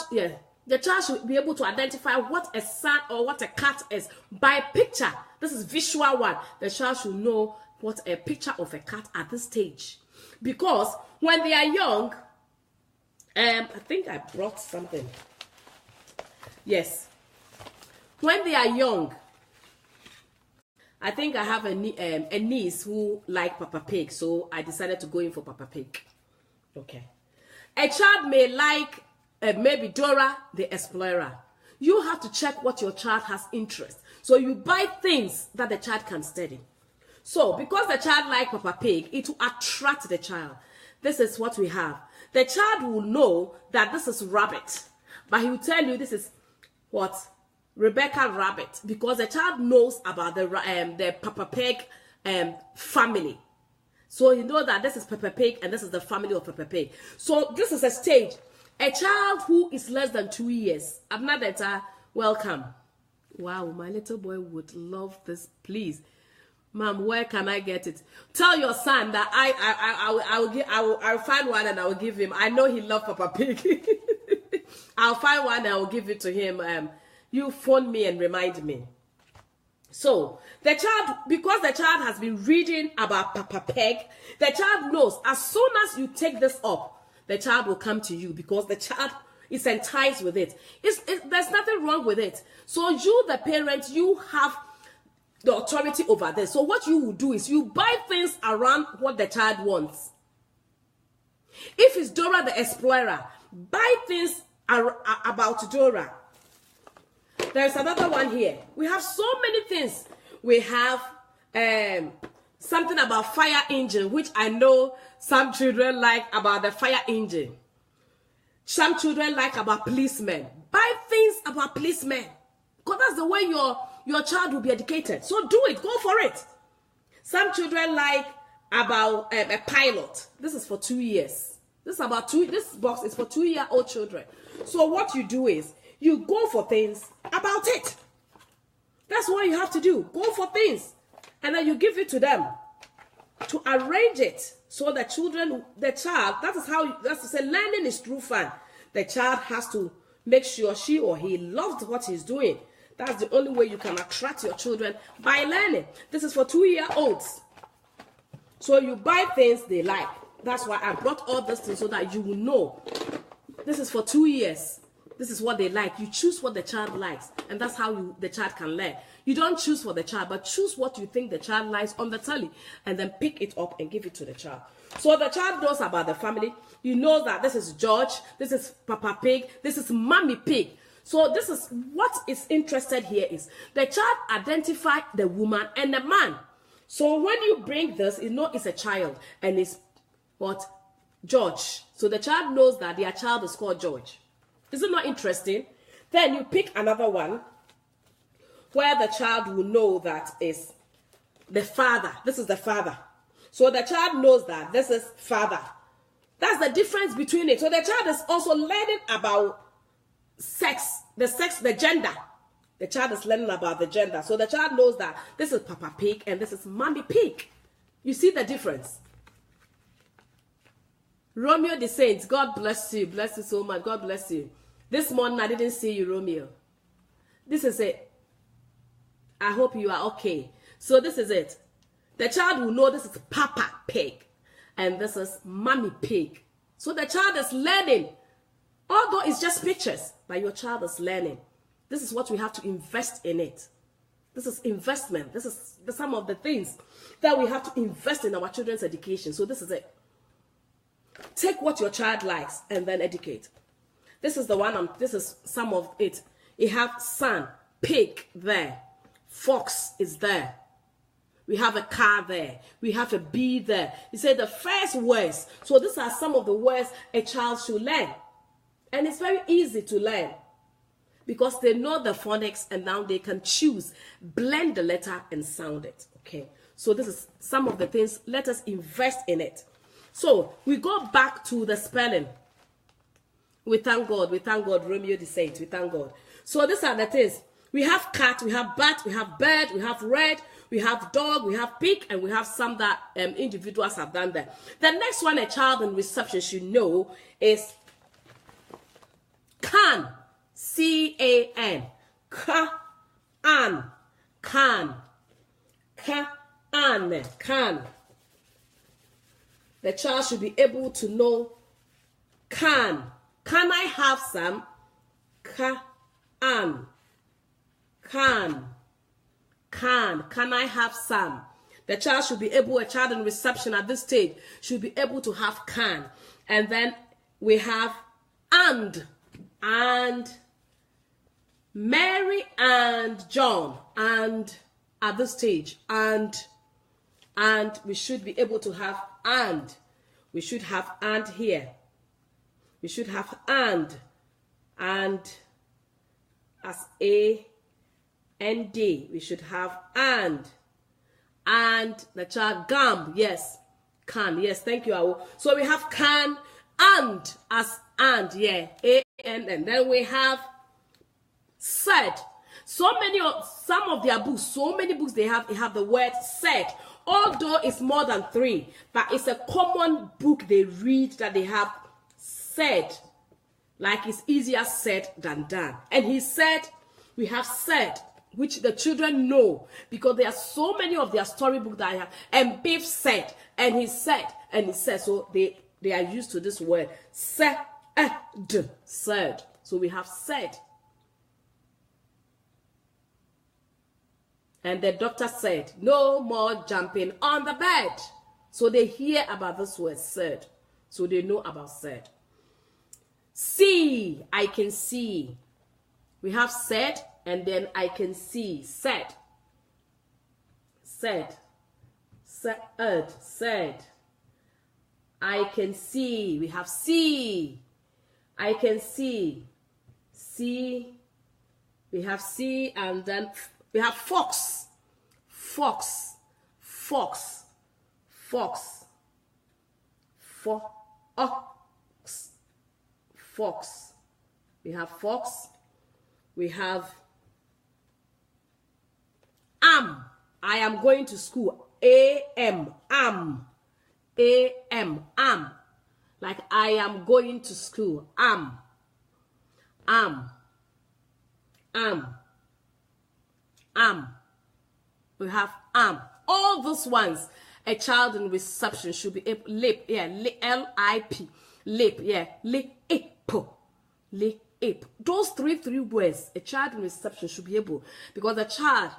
should be able to identify what a son or what a cat is by picture. This is visual one. The child should know what a picture of a cat at this stage. Because when they are young, I think I brought something. Yes. When they are young, I think I have a niece who like Peppa Pig, so I decided to go in for Peppa Pig. Okay. A child may like maybe Dora the Explorer. you have to check what your child has interest. So you buy things that the child can study. So because the child like Peppa Pig, it will attract the child. This is what we have. The child will know that this is rabbit, but he will tell you this is what? Rebecca Rabbit, because the child knows about the Peppa Pig family. So you know that this is Peppa Pig and this is the family of Peppa Pig. So this is a stage. A child who is less than 2 years. Abena, welcome. Wow, my little boy would love this. Please, Mom, where can I get it? Tell your son that I'll find one and I will give him. I know he loves Peppa Pig. I'll find one and I will give it to him. You phone me and remind me. So the child, because the child has been reading about Peppa Pig, the child knows as soon as you take this up, the child will come to you because the child is enticed with it. There's nothing wrong with it. So you, the parent, you have the authority over this. So what you will do is you buy things around what the child wants. If it's Dora the Explorer, buy things about Dora. There's another one here. We have so many things. We have something about fire engine, which I know some children like about the fire engine. Some children like about policemen. Buy things about policemen, because that's the way your child will be educated. So do it. Go for it. Some children like about a pilot. This is for 2 years. This box is for 2-year-old children. So what you do is you go for things about it. That's what you have to do. Go for things, and then you give it to them to arrange it. So the child, that's to say, learning is through fun. The child has to make sure she or he loves what he's doing. That's the only way you can attract your children, by learning. This is for 2-year-olds. So you buy things they like. That's why I brought all this things so that you will know. This is for 2 years. This is what they like. You choose what the child likes, and that's how the child can learn. You don't choose for the child, but choose what you think the child likes on the telly, and then pick it up and give it to the child. So the child knows about the family. You know that this is George, this is Peppa Pig, this is Mommy Pig. So this is what is interested here is the child identify the woman and the man. So when you bring this, you know it's a child, and it's what? George. So the child knows that their child is called George. Is it not interesting? Then you pick another one where the child will know that is the father. This is the father. So the child knows that this is father. That's the difference between it. So the child is also learning about sex, the gender. The child is learning about the gender. So the child knows that this is Peppa Pig and this is Mommy Pig. You see the difference? Romeo the Saint, God bless you. Bless you so much. God bless you. This morning I didn't see you, Romeo. This is it. I hope you are okay. So this is it. The child will know this is Peppa Pig and this is Mommy Pig. So the child is learning. Although it's just pictures, but your child is learning. This is what we have to invest in it. This is investment. This is some of the things that we have to invest in our children's education. So this is it. Take what your child likes and then educate. This is the one. This is some of it. You have sun, pig there, fox is there. We have a car there. We have a bee there. You say the first words. So these are some of the words a child should learn, and it's very easy to learn because they know the phonics, and now they can choose, blend the letter and sound it. Okay. So this is some of the things. Let us invest in it. So we go back to the spelling. We thank God. We thank God. Romeo the Saint. We thank God. So these are the things. We have cat, we have bat, we have bird, we have red, we have dog, we have pig, and we have some that individuals have done there. The next one a child in reception should know is can. C-A-N. Ka-an. Can. Ka-an. Can. The child should be able to know can. Can I have some? Can. Can I have some? The child should be able, a child in reception at this stage should be able to have can. And then we have and Mary and John, and at this stage, and we should be able to have and. We should have and here. We should have and as A and D. We should have and the child gum, yes, can, yes, thank you, Awo. So we have can and as and, yeah, A and then we have said. Some of their books, so many books they have the word said, although it's more than 3, but it's a common book they read that they have said, like it's easier said than done. And he said, we have said, which the children know, because there are so many of their storybook that I have, and Biff said, and he said, and he said, so they are used to this word, said, said. So we have said. And the doctor said, no more jumping on the bed. So they hear about this word said. So they know about said. See, I can see. We have said, and then I can see. Said. Said. Said. I can see. We have see. I can see. See. We have see, and then we have fox, fox, fox, fox, fox, fox. We have fox. We have am. I am going to school. Am. Like I am going to school. Am. We have am. All those ones, a child in reception should be able, lip, yeah, L-I-P, lip, yeah, lip, lip. Those three words, a child in reception should be able, because the child,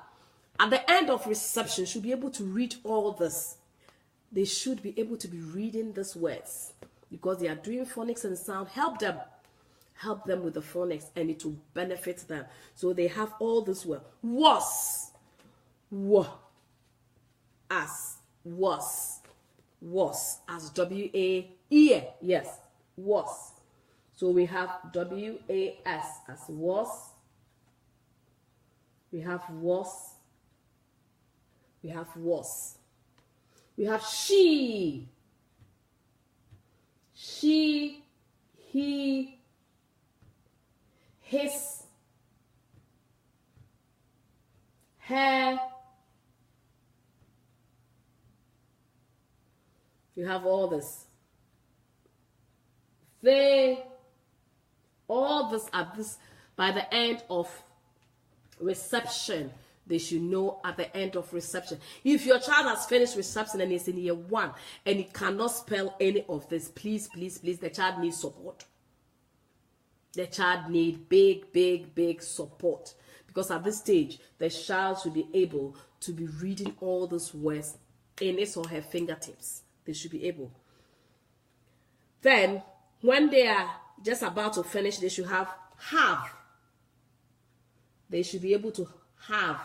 at the end of reception, should be able to read all this. They should be able to be reading these words, because they are doing phonics and sound. Help them with the phonics, and it will benefit them. So they have all this word. Was, as, as W-A-E, yes, was. So we have W-A-S as was. We have was. We have was. We have she, he, his, her. You have all this. They, all this at this, by the end of reception, they should know at the end of reception. If your child has finished reception and is in year 1 and he cannot spell any of this, please, the child needs support. The child needs big support. Because at this stage, the child should be able to be reading all those words in his or her fingertips. They should be able. Then, when they are just about to finish, they should have. They should be able to have.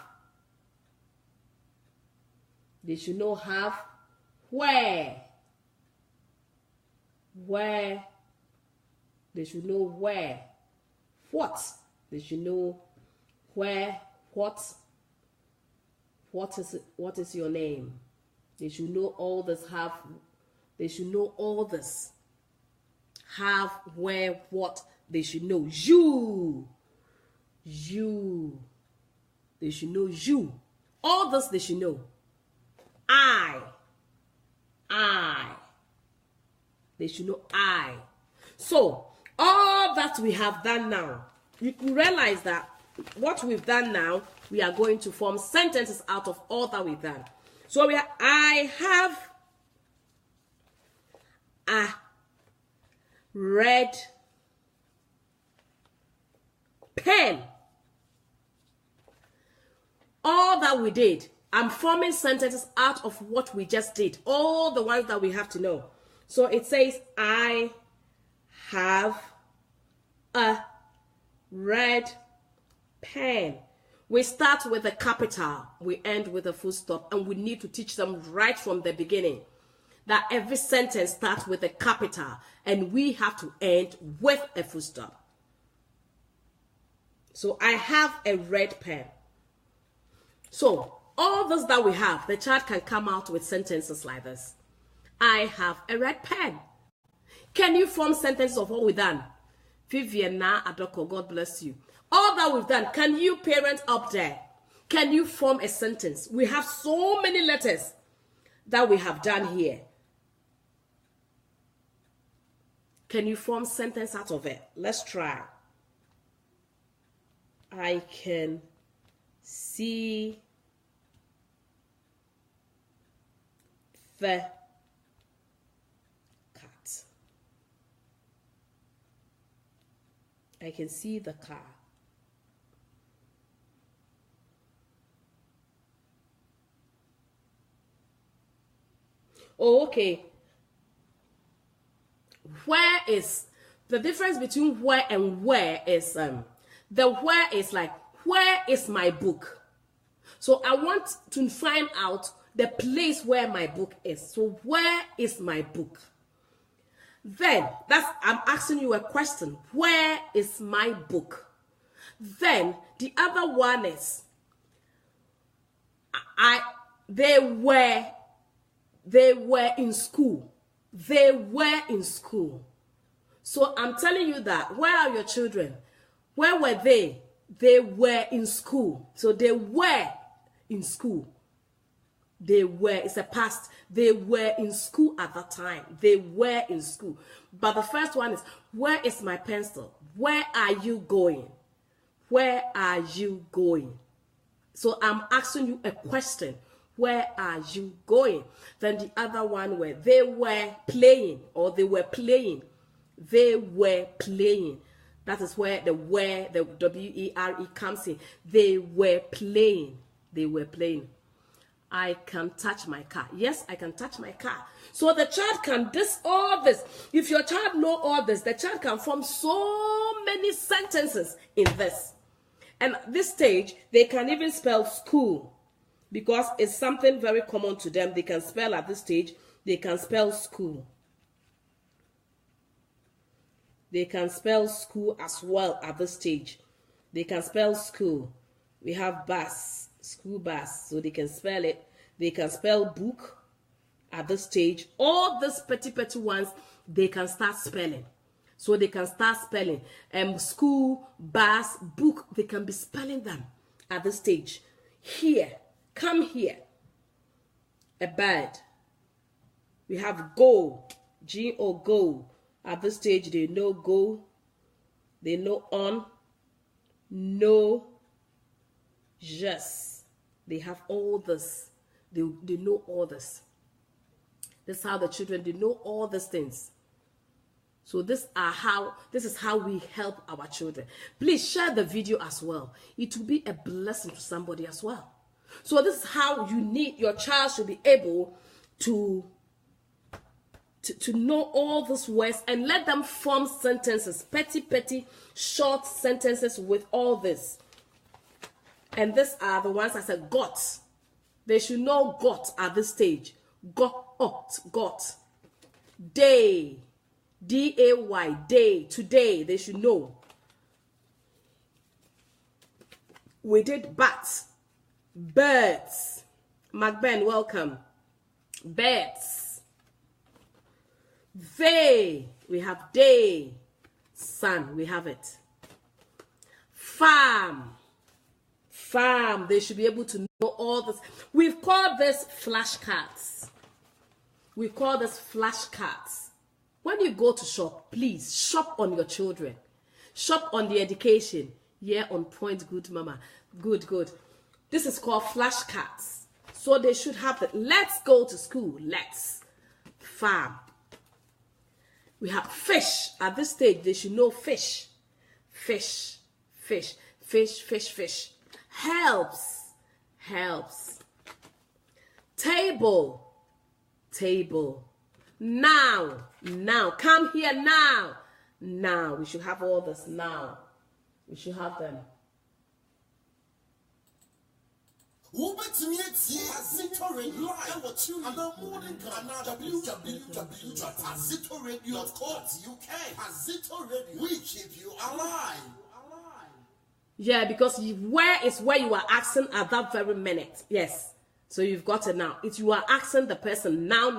They should know have. Where. They should know where. What. They should know where. What is your name? They should know all this. Have. They should know all this. Have, where, what. They should know you. They should know you. All this they should know. I. They should know I. So, all that we have done now, you can realize that what we've done now, we are going to form sentences out of all that we've done. So, I have a red pen. All that we did, I'm forming sentences out of what we just did. All the ones that we have to know. So it says, I have a red Pen. We start with a capital, we end with a full stop, and we need to teach them right from the beginning that every sentence starts with a capital and we have to end with a full stop. So I have a red pen. So all this that we have, the child can come out with sentences like this. I have a red pen. Can you form sentences of what we've done? Viviana Adoko, God bless you. All that we've done, can you parents up there? Can you form a sentence? We have so many letters that we have done here. Can you form sentence out of it? Let's try. I can see the cat. I can see the car. Oh, okay. Where is the difference between where and where is the where is like, where is my book? So I want to find out the place where my book is. So where is my book? Then I'm asking you a question. Where is my book? Then the other one is they were in school. They were in school. So I'm telling you that. Where are your children? Where were they? They were in school. So they were in school. They were, it's a past. They were in school at that time. They were in school. But the first one is, where is my pencil? Where are you going? Where are you going? So I'm asking you a question. Where are you going? Then the other one where they were playing, or they were playing. They were playing. That is where the W-E-R-E comes in. They were playing. They were playing. I can touch my car. Yes, I can touch my car. So the child can all this. If your child know all this, the child can form so many sentences in this. And at this stage, they can even spell school, because it's something very common to them. They can spell at this stage. They can spell school. They can spell school as well at this stage. They can spell school. We have bus, school bus, so they can spell it. They can spell book at this stage. All these petty ones, they can start spelling. So they can start spelling. School, bus, book, they can be spelling them at this stage. Here, come here. A bird. We have go, G-O, go. At this stage, they know go. They know on. No. Just. They have all this. They know all this. This is how the children, they know all these things. So this is how we help our children. Please share the video as well. It will be a blessing to somebody as well. So this is how your child should be able to know all these words, and let them form sentences, petty, short sentences with all this. And these are the ones I said, got. They should know got at this stage. Got. Day. D-A-Y, day, today, they should know. We did bats, birds. McBen, welcome. Birds. They, we have day, sun, we have it. Farm, they should be able to know all this. We've called this flashcards. We call this flashcards. When you go to shop, please shop on your children. Shop on the education. Yeah, on point, good mama. Good. This is called flashcards. So they should have it. Let's go to school. Let's. Farm. We have fish. At this stage, they should know fish. Fish. Helps. Table. Now, come here now. We should have all this now. We should have them. We keep you alive. Yeah, because where is where you are asking at that very minute. Yes. So you've got it now. It's you are asking the person now.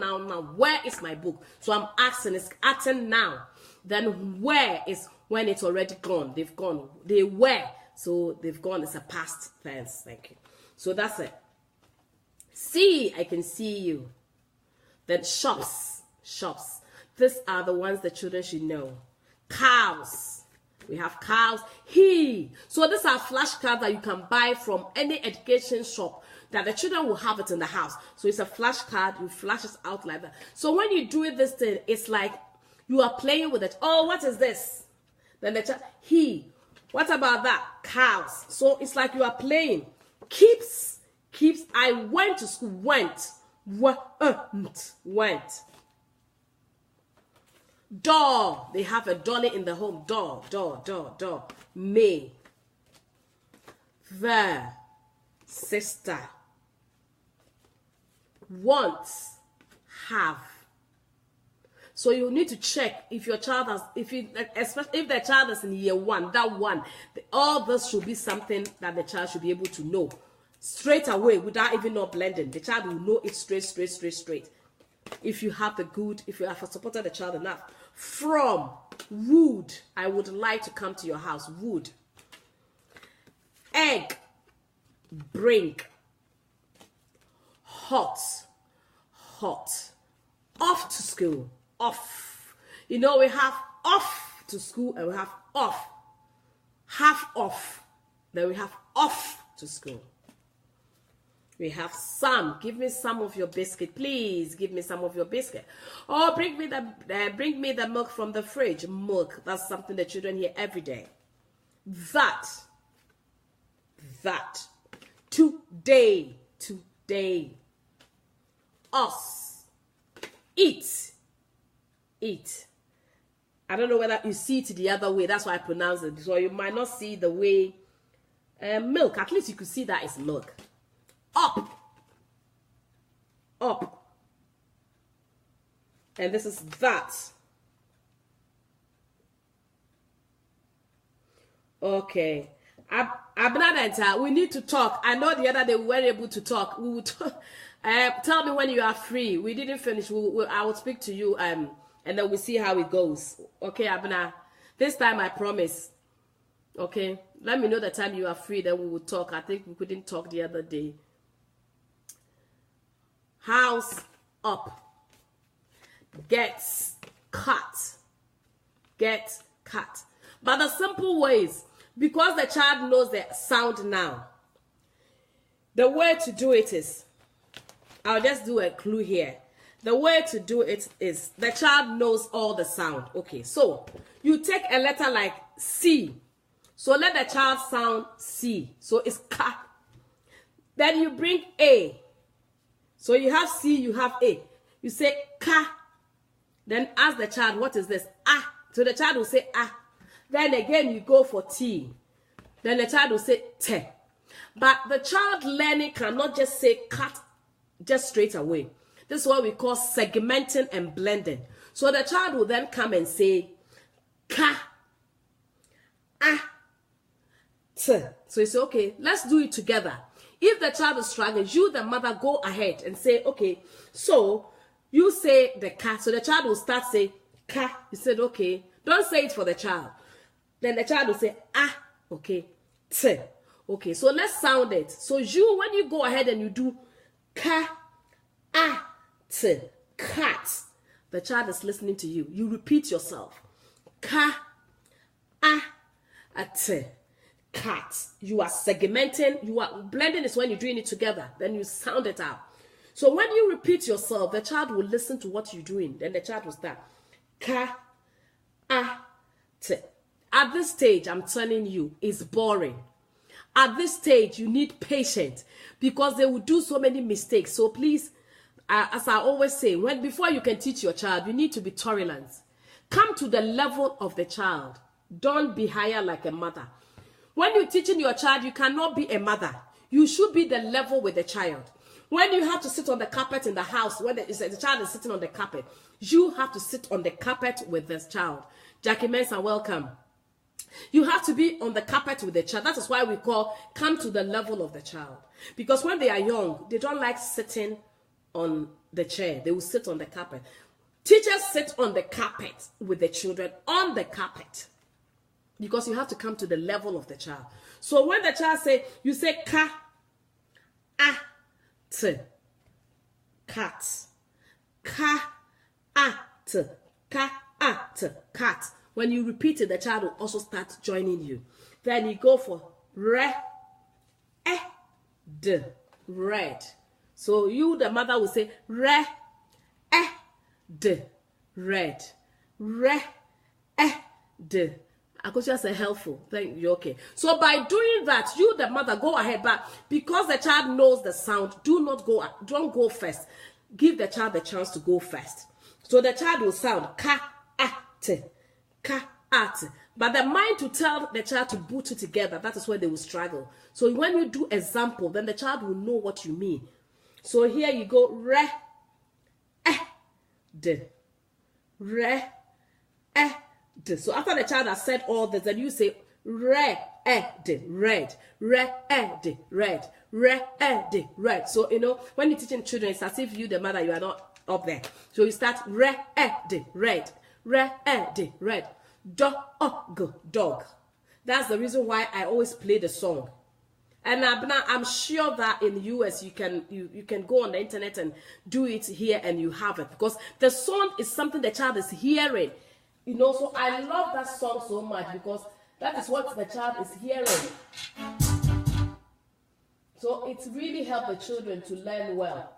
Where is my book? So I'm asking, it's acting now. Then where is when it's already gone? They've gone. They were. So they've gone. It's a past tense. Thank you. So that's it. See, I can see you. Then shops. These are the ones the children should know. Cows. We have cows. He. So these are flashcards that you can buy from any education shop that the children will have it in the house. So it's a flashcard. You flash it out like that. So when you do this thing, it's like you are playing with it. Oh, what is this? Then the child. He. What about that? Cows. So it's like you are playing. Keeps. I went to school. Went. Door. They have a dolly in the home. Door. May. There. Sister. Wants. Have. So you need to check if your child has, especially if the child is in year 1, that one, all this should be something that the child should be able to know straight away without even not blending. The child will know it straight. If you have if you have supported the child enough. From. Would. I would like to come to your house. Would. Egg. Bring. Hot. Off to school. Off. You know, we have off to school and we have off. Half off. Then we have off to school. We have some. Give me some of your biscuit, please. Give me some of your biscuit. Or bring me the milk from the fridge. Milk. That's something the children hear every day. That. Today. Us. Eat. I don't know whether you see it the other way. That's why I pronounce it. So you might not see the way. Milk. At least you could see that it's milk. Up. And this is that. Okay. Abena, we need to talk. I know the other day we weren't able to talk. We would tell me when you are free. We didn't finish. I will speak to you and then we'll see how it goes. Okay, Abena. This time I promise. Okay. Let me know the time you are free, then we will talk. I think we couldn't talk the other day. House up. Gets cut. But the simple ways, because the child knows the sound now, the way to do it is, I'll just do a clue here. The way to do it is, the child knows all the sound. Okay, so you take a letter like C. So let the child sound C. So it's ka. Then you bring A. So you have C, you have A. You say ka. Then ask the child, what is this? Ah. So the child will say ah. Then again you go for T. Then the child will say te. But the child learning cannot just say cut just straight away. This is what we call segmenting and blending. So the child will then come and say ka, ah, t. So you say, okay, let's do it together. If the child is struggling, you, the mother, go ahead and say, okay, so you say the ka. So the child will start say ka. You said, okay, don't say it for the child. Then the child will say, ah, okay, t. Okay, so let's sound it. So you, when you go ahead and you do ka, ah, t, cat, the child is listening to you. You repeat yourself. Ka, ah, a t. Cat. You are segmenting. You are blending is when you're doing it together. Then you sound it out. So when you repeat yourself, the child will listen to what you're doing. Then the child will start. Ka, ah, t. At this stage, I'm telling you, it's boring. At this stage, you need patience because they will do so many mistakes. So please, as I always say, before you can teach your child, you need to be tolerant. Come to the level of the child. Don't be higher like a mother. When you're teaching your child, you cannot be a mother. You should be the level with the child. When you have to sit on the carpet in the house, when the child is sitting on the carpet, you have to sit on the carpet with this child. Jackie Mensah, welcome. You have to be on the carpet with the child. That is why we call come to the level of the child. Because when they are young, they don't like sitting on the chair. They will sit on the carpet. Teachers sit on the carpet with the children, on the carpet. Because you have to come to the level of the child. So when the child say, you say ka, a, t, cat, ka, a, t, ka, a, t, cat. When you repeat it, the child will also start joining you. Then you go for re, e, d, red. So you, the mother, will say re, e, d, red. Re, e, d. Akosia say helpful. Thank you. Okay. So by doing that, you, the mother, go ahead. But because the child knows the sound, don't go first. Give the child the chance to go first. So the child will sound ka, a, t, ka, a, t. But the mind to tell the child to put it together, that is where they will struggle. So when you do example, then the child will know what you mean. So here you go, re, e, d, re, e, d. So after the child has said all this, then you say re, e, d, red, re, e, d, red, re, e, d, red. So when you're teaching children, it's as if you, the mother, you are not up there. So you start re, e, d, red, re, e, d, red, dog, dog. That's the reason why I always play the song. And Abena, I'm sure that in the US you can go on the internet and do it here and you have it, because the song is something the child is hearing. So I love that song so much because that is what the child is hearing. So it really helps the children to learn well.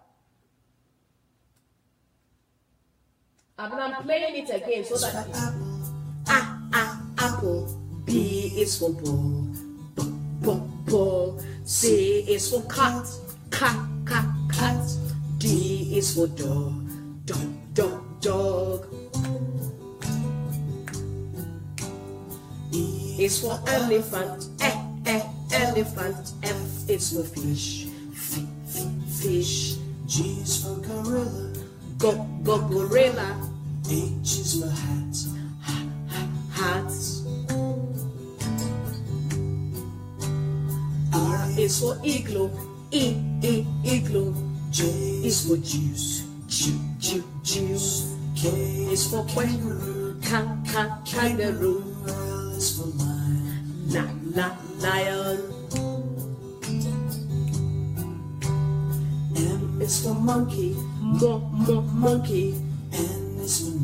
I'm playing it again so that apple. B is for ball. Ball. C is for cat. Cat. D is for dog. Dog. E is for elephant. Elephant. F is for fish. Fish. G is for gorilla. Gorilla. H is for hat. Hat. I Is for igloo. Igloo. J Is for juice. Juice. K Is for kangaroo. Kangaroo. L is for lion. Lion. M Is for monkey. Monkey. N is for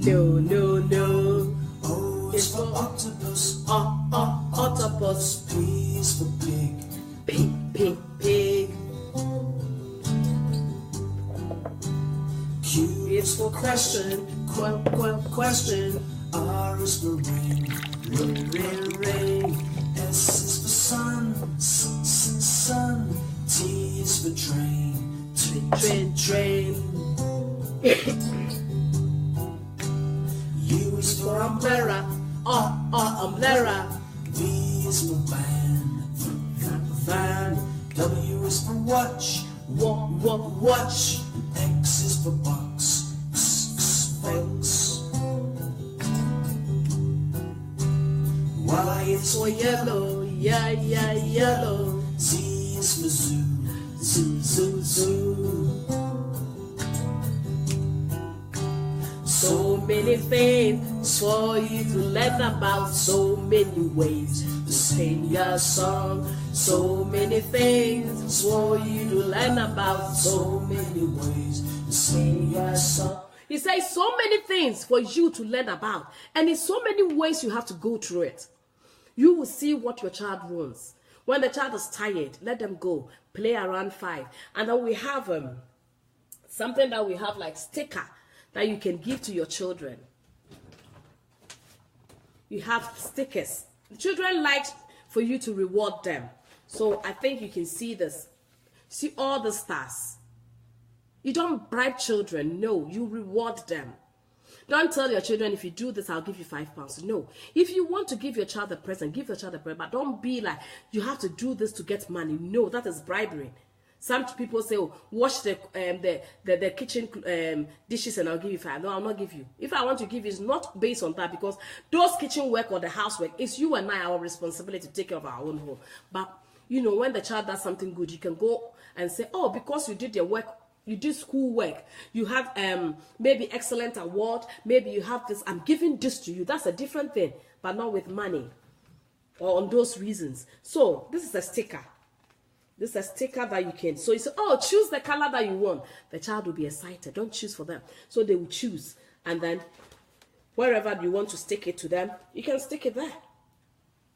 No. O is for octopus. Octopus. P is for pig. Pig. Q Is for question. Question. R is for rain. Rain. S is for sun. Sun. T is for train. Train. U is for Umbrella. Umbrella. V is for van. W is for watch. Watch. X is for box. Box. Y is For yellow. Yellow. Z is for zoo. Zoo. So many things for you to learn about, so many ways to sing your song. So many things for you to learn about, so many ways to sing your song. He says so many things for you to learn about, and in so many ways you have to go through it. You will see what your child wants. When the child is tired, let them go play around 5, and then we have something that we have like sticker that you can give to your children. You have stickers. The children like for you to reward them. So I think you can see this. See all the stars. You don't bribe children. No, you reward them. Don't tell your children, if you do this, I'll give you £5. No. If you want to give your child a present, give your child a present. But don't be like, you have to do this to get money. No, that is bribery. Some people say, oh, wash the kitchen dishes and I'll give you £5. No, I'll not give you. If I want to give you, it's not based on that, because those kitchen work or the housework, it's you and I, our responsibility to take care of our own home. But, you know, when the child does something good, you can go and say, oh, because you did your work, you did school work, you have maybe excellent award, maybe you have this, I'm giving this to you. That's a different thing, but not with money or on those reasons. So, this is a sticker. This is a sticker that you can. So you say, oh, choose the color that you want. The child will be excited. Don't choose for them. So they will choose. And then wherever you want to stick it to them, you can stick it there.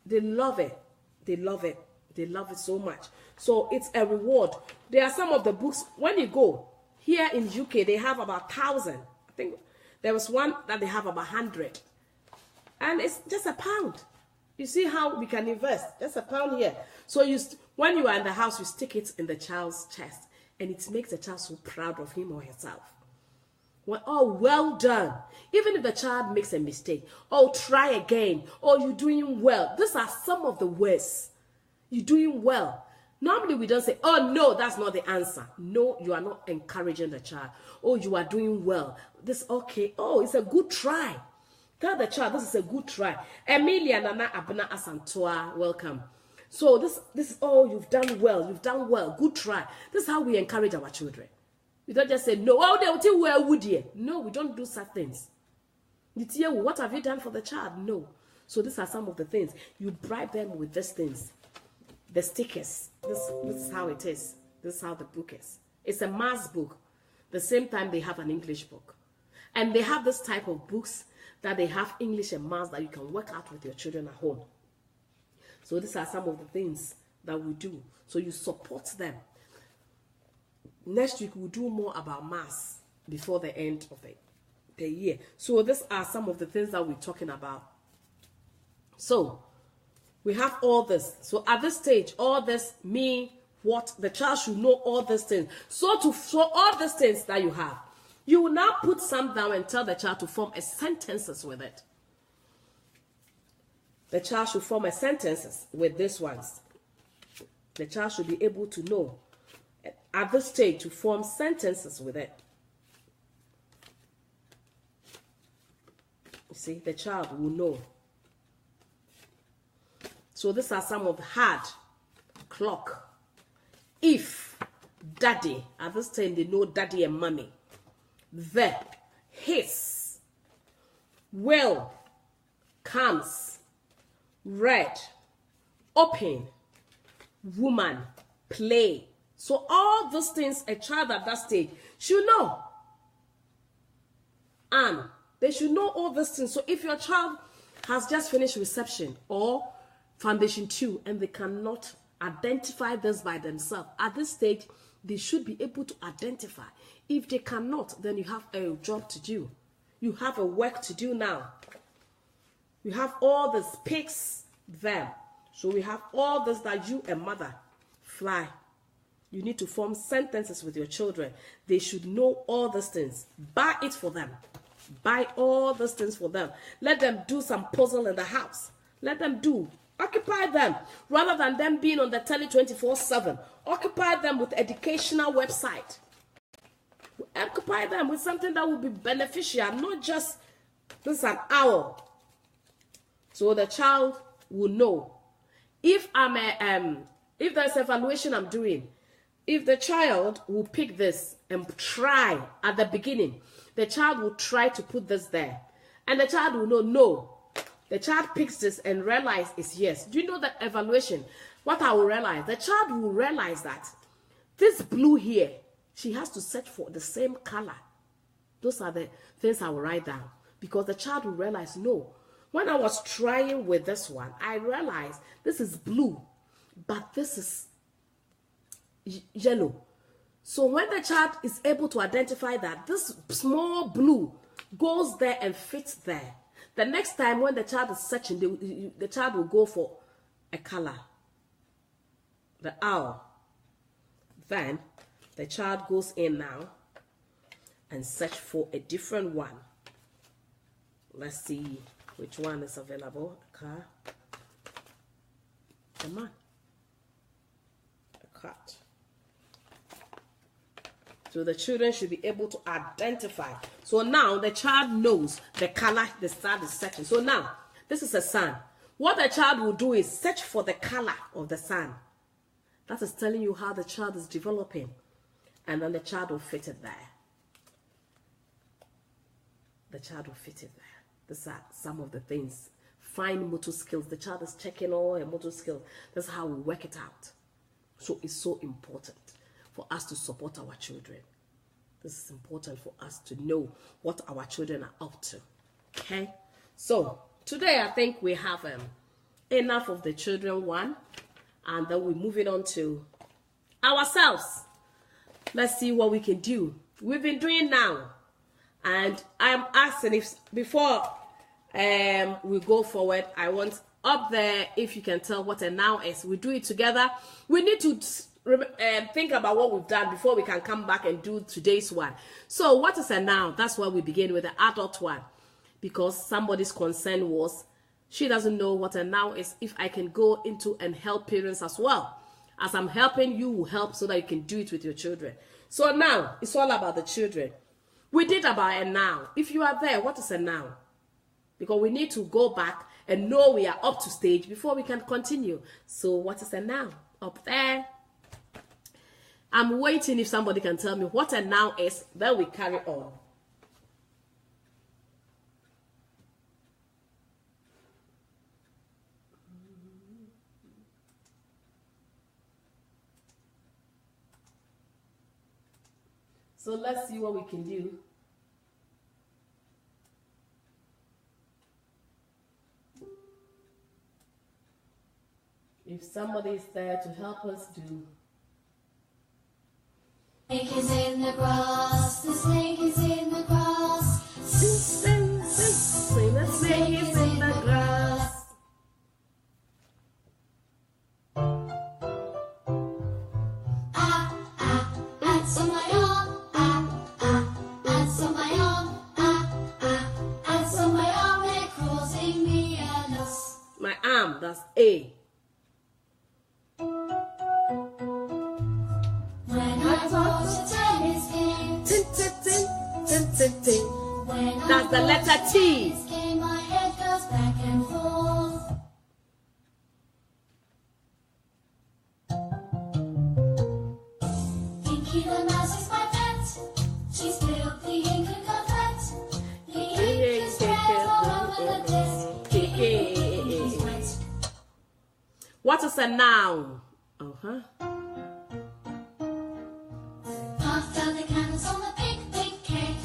They love it. They love it. They love it so much. So it's a reward. There are some of the books, when you go, here in UK, they have about 1,000. I think there was one that they have about 100. And it's just £1. You see how we can invest. Just £1 here. So when you are in the house, you stick it in the child's chest, and it makes the child so proud of him or herself. Well, oh, well done. Even if the child makes a mistake, oh, try again, oh, you're doing well. These are some of the words. You're doing well. Normally, we don't say, oh, no, that's not the answer. No, you are not encouraging the child. Oh, you are doing well. This, okay. Oh, it's a good try. Tell the child, this is a good try. Emilia Nana Abena Asantoa, welcome. So this is, oh, you've done well, good try. This is how we encourage our children. We don't just say, no, oh, they will tell where would you? No, we don't do such things. What have you done for the child? No. So these are some of the things. You bribe them with these things. The stickers. This is how it is. This is how the book is. It's a maths book. The same time they have an English book. And they have this type of books that they have English and maths that you can work out with your children at home. So these are some of the things that we do. So you support them. Next week, we'll do more about maths before the end of the year. So these are some of the things that we're talking about. So we have all this. So at this stage, all this mean what? The child should know all these things. So to show all these things that you have, you will now put some down and tell the child to form a sentences with it. The child should form a sentences with these ones. The child should be able to know at this stage to form sentences with it. You see, the child will know. So these are some of the hard clock. If, daddy, at this time they know daddy and mommy. The, his, will, comes, red, open, woman, play. So all those things a child at that stage should know. And they should know all these things. So if your child has just finished reception or foundation 2 and they cannot identify this by themselves, at this stage, they should be able to identify. If they cannot, then you have a job to do. You have a work to do now. You have all the speaks them. So we have all this that you, a mother, fly. You need to form sentences with your children. They should know all these things. Buy it for them. Buy all these things for them. Let them do some puzzle in the house. Let them do. Occupy them. Rather than them being on the telly 24/7. Occupy them with educational website. Occupy them with something that will be beneficial. Not just, this is an hour. So the child will know. If if there's evaluation I'm doing, if the child will pick this and try at the beginning, the child will try to put this there. And the child will know, no. The child picks this and realize it's yes. Do you know that evaluation? What I will realize, the child will realize that this blue here, she has to search for the same color. Those are the things I will write down. Because the child will realize, no. When I was trying with this one, I realized this is blue, but this is yellow. So when the child is able to identify that this small blue goes there and fits there, the next time when the child is searching, the child will go for a color, the owl. Then the child goes in now and search for a different one. Let's see which one is available. A car. A man. A cat. So the children should be able to identify. So now the child knows the color the child is searching. So now, this is a sun. What the child will do is search for the color of the sun. That is telling you how the child is developing. And then the child will fit it there. The child will fit it there. These are some of the things. Fine motor skills. The child is checking all her motor skills. That's how we work it out. So it's so important for us to support our children. This is important for us to know what our children are up to. Okay? So today I think we have enough of the children one. And then we're moving on to ourselves. Let's see what we can do. We've been doing now. And I'm asking if before we go forward, I want up there, if you can tell what a noun is. We do it together. We need to think about what we've done before we can come back and do today's one. So what is a noun? That's why we begin with the adult one. Because somebody's concern was, she doesn't know what a noun is. If I can go into and help parents as well. As I'm helping, you will help so that you can do it with your children. So now, it's all about the children. We did about a noun. If you are there, what is a noun? Because we need to go back and know we are up to stage before we can continue. So what is a noun? Up there. I'm waiting if somebody can tell me what a noun is. Then we carry on. So let's see what we can do. If somebody is there to help us do. Snake is in the grass, the snake is in the grass. Sing, the snake is in the grass. Ants on my arm. Ants on my arm. Ants on my arm, they're causing me a loss. My arm, that's A. That's the letter T. My head goes back and forth. Pinky the mouse is my pet. She spilled the ink and got wet. The ink is red all over the desk. The ink is wet. What is a noun? Puff out the candles on the big, big cake.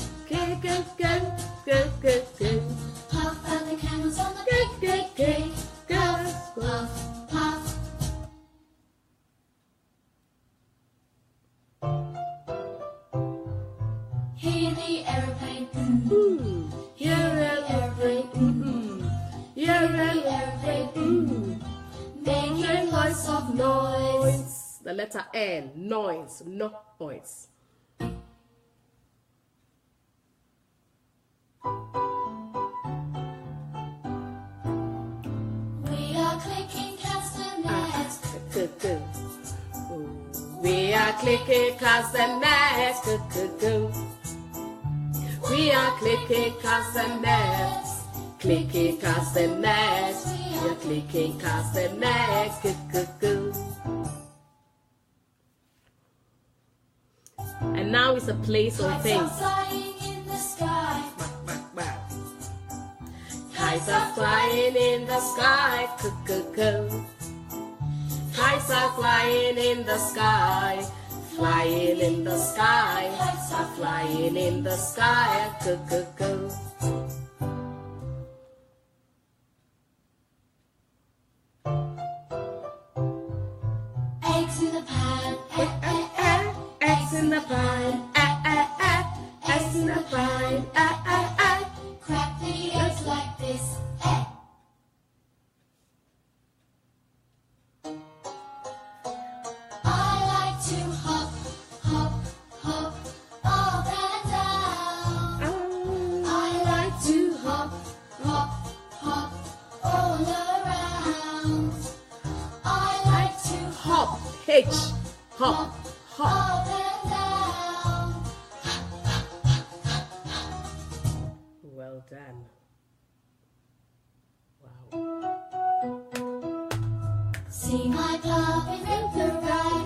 Puff out the candles on the big, big cake. Puff, puff, puff. Hear the aeroplane. Hear an airplane. Hear an airplane. Making lots of noise. The letter N. Noise. Noise. We are clicking castanets. We are clicking castanets. We are clicking castanets. Clicking castanets. We are clicking castanets. And now it's a place of things. Flying in the sky. Kites are flying in the sky. Kites are flying in the sky. Flying in the sky. Kites are flying in the sky. Eggs in the pan. Eggs in the pan. Eggs in the pan. Crack the eggs like this. I like to hop, hop, hop, up and down. I like to hop, H. Hop, hop. Up and down. Well done. Wow. See my puppy rip the rag.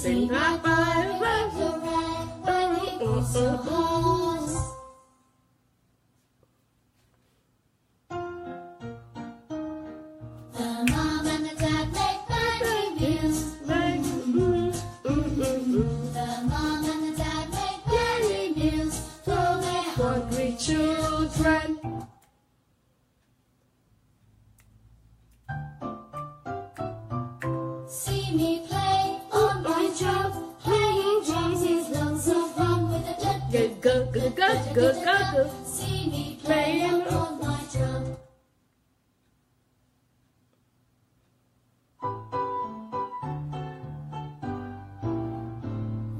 See my puppy rip the rag when he goes so hard. The mom and the dad make banging meals. The mom and the dad make banging meals for their hungry children. See me play on my drum. Playing drums is lots of fun with a Go, go, go, go, go, go, go. See me playing on my drum.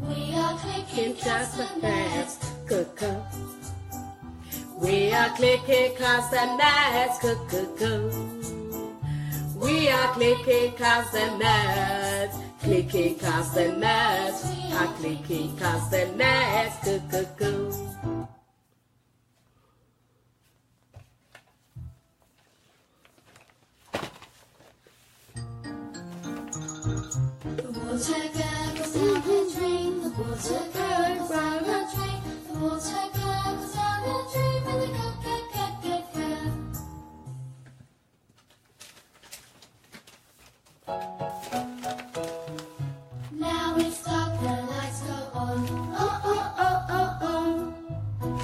We are clicking castanets. Cuckoo. We are clicking castanets. Cuckoo. We are clicking castanets. Clicking castanets. We are clicking castanets. Cuckoo. The water gurgles down the drain. The water gurgles down the drain. The water gurgles down the drain with a gurg, gurg, gurg, gurg, gurg. Now it's dark, the lights go on. Oh, oh, oh, oh, oh.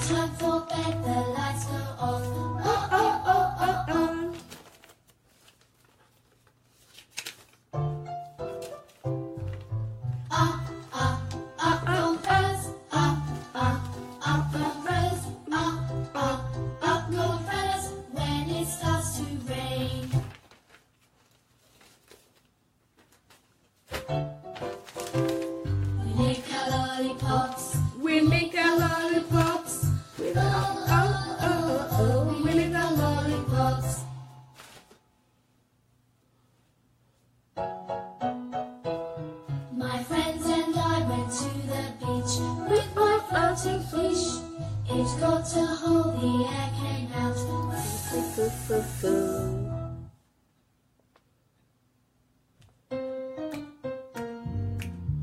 Time for bed, the lights go off. Oh, oh, oh, oh, oh. Up, up, up umbrellas. Up, up, up umbrellas. Up, up umbrellas. When it starts to rain. We lick our lollipops. We lick our lollipops. We lick We lick our lollipops. My friends and I went to the beach with my floating fish. It got a hole, the air came out.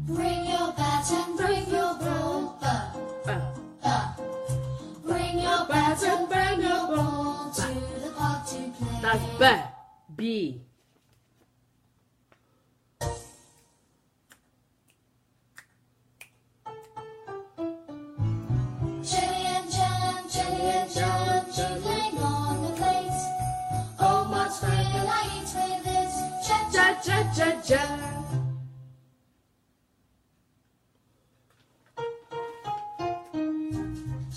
Bring your bat and bring your ball. Bring your bat and bring your ball to the park to play. That's B. B. Jelly and jam, jiggling on the plate. Oh, what will I eat with it? Ja, ja, Ja, ja, ja, ja.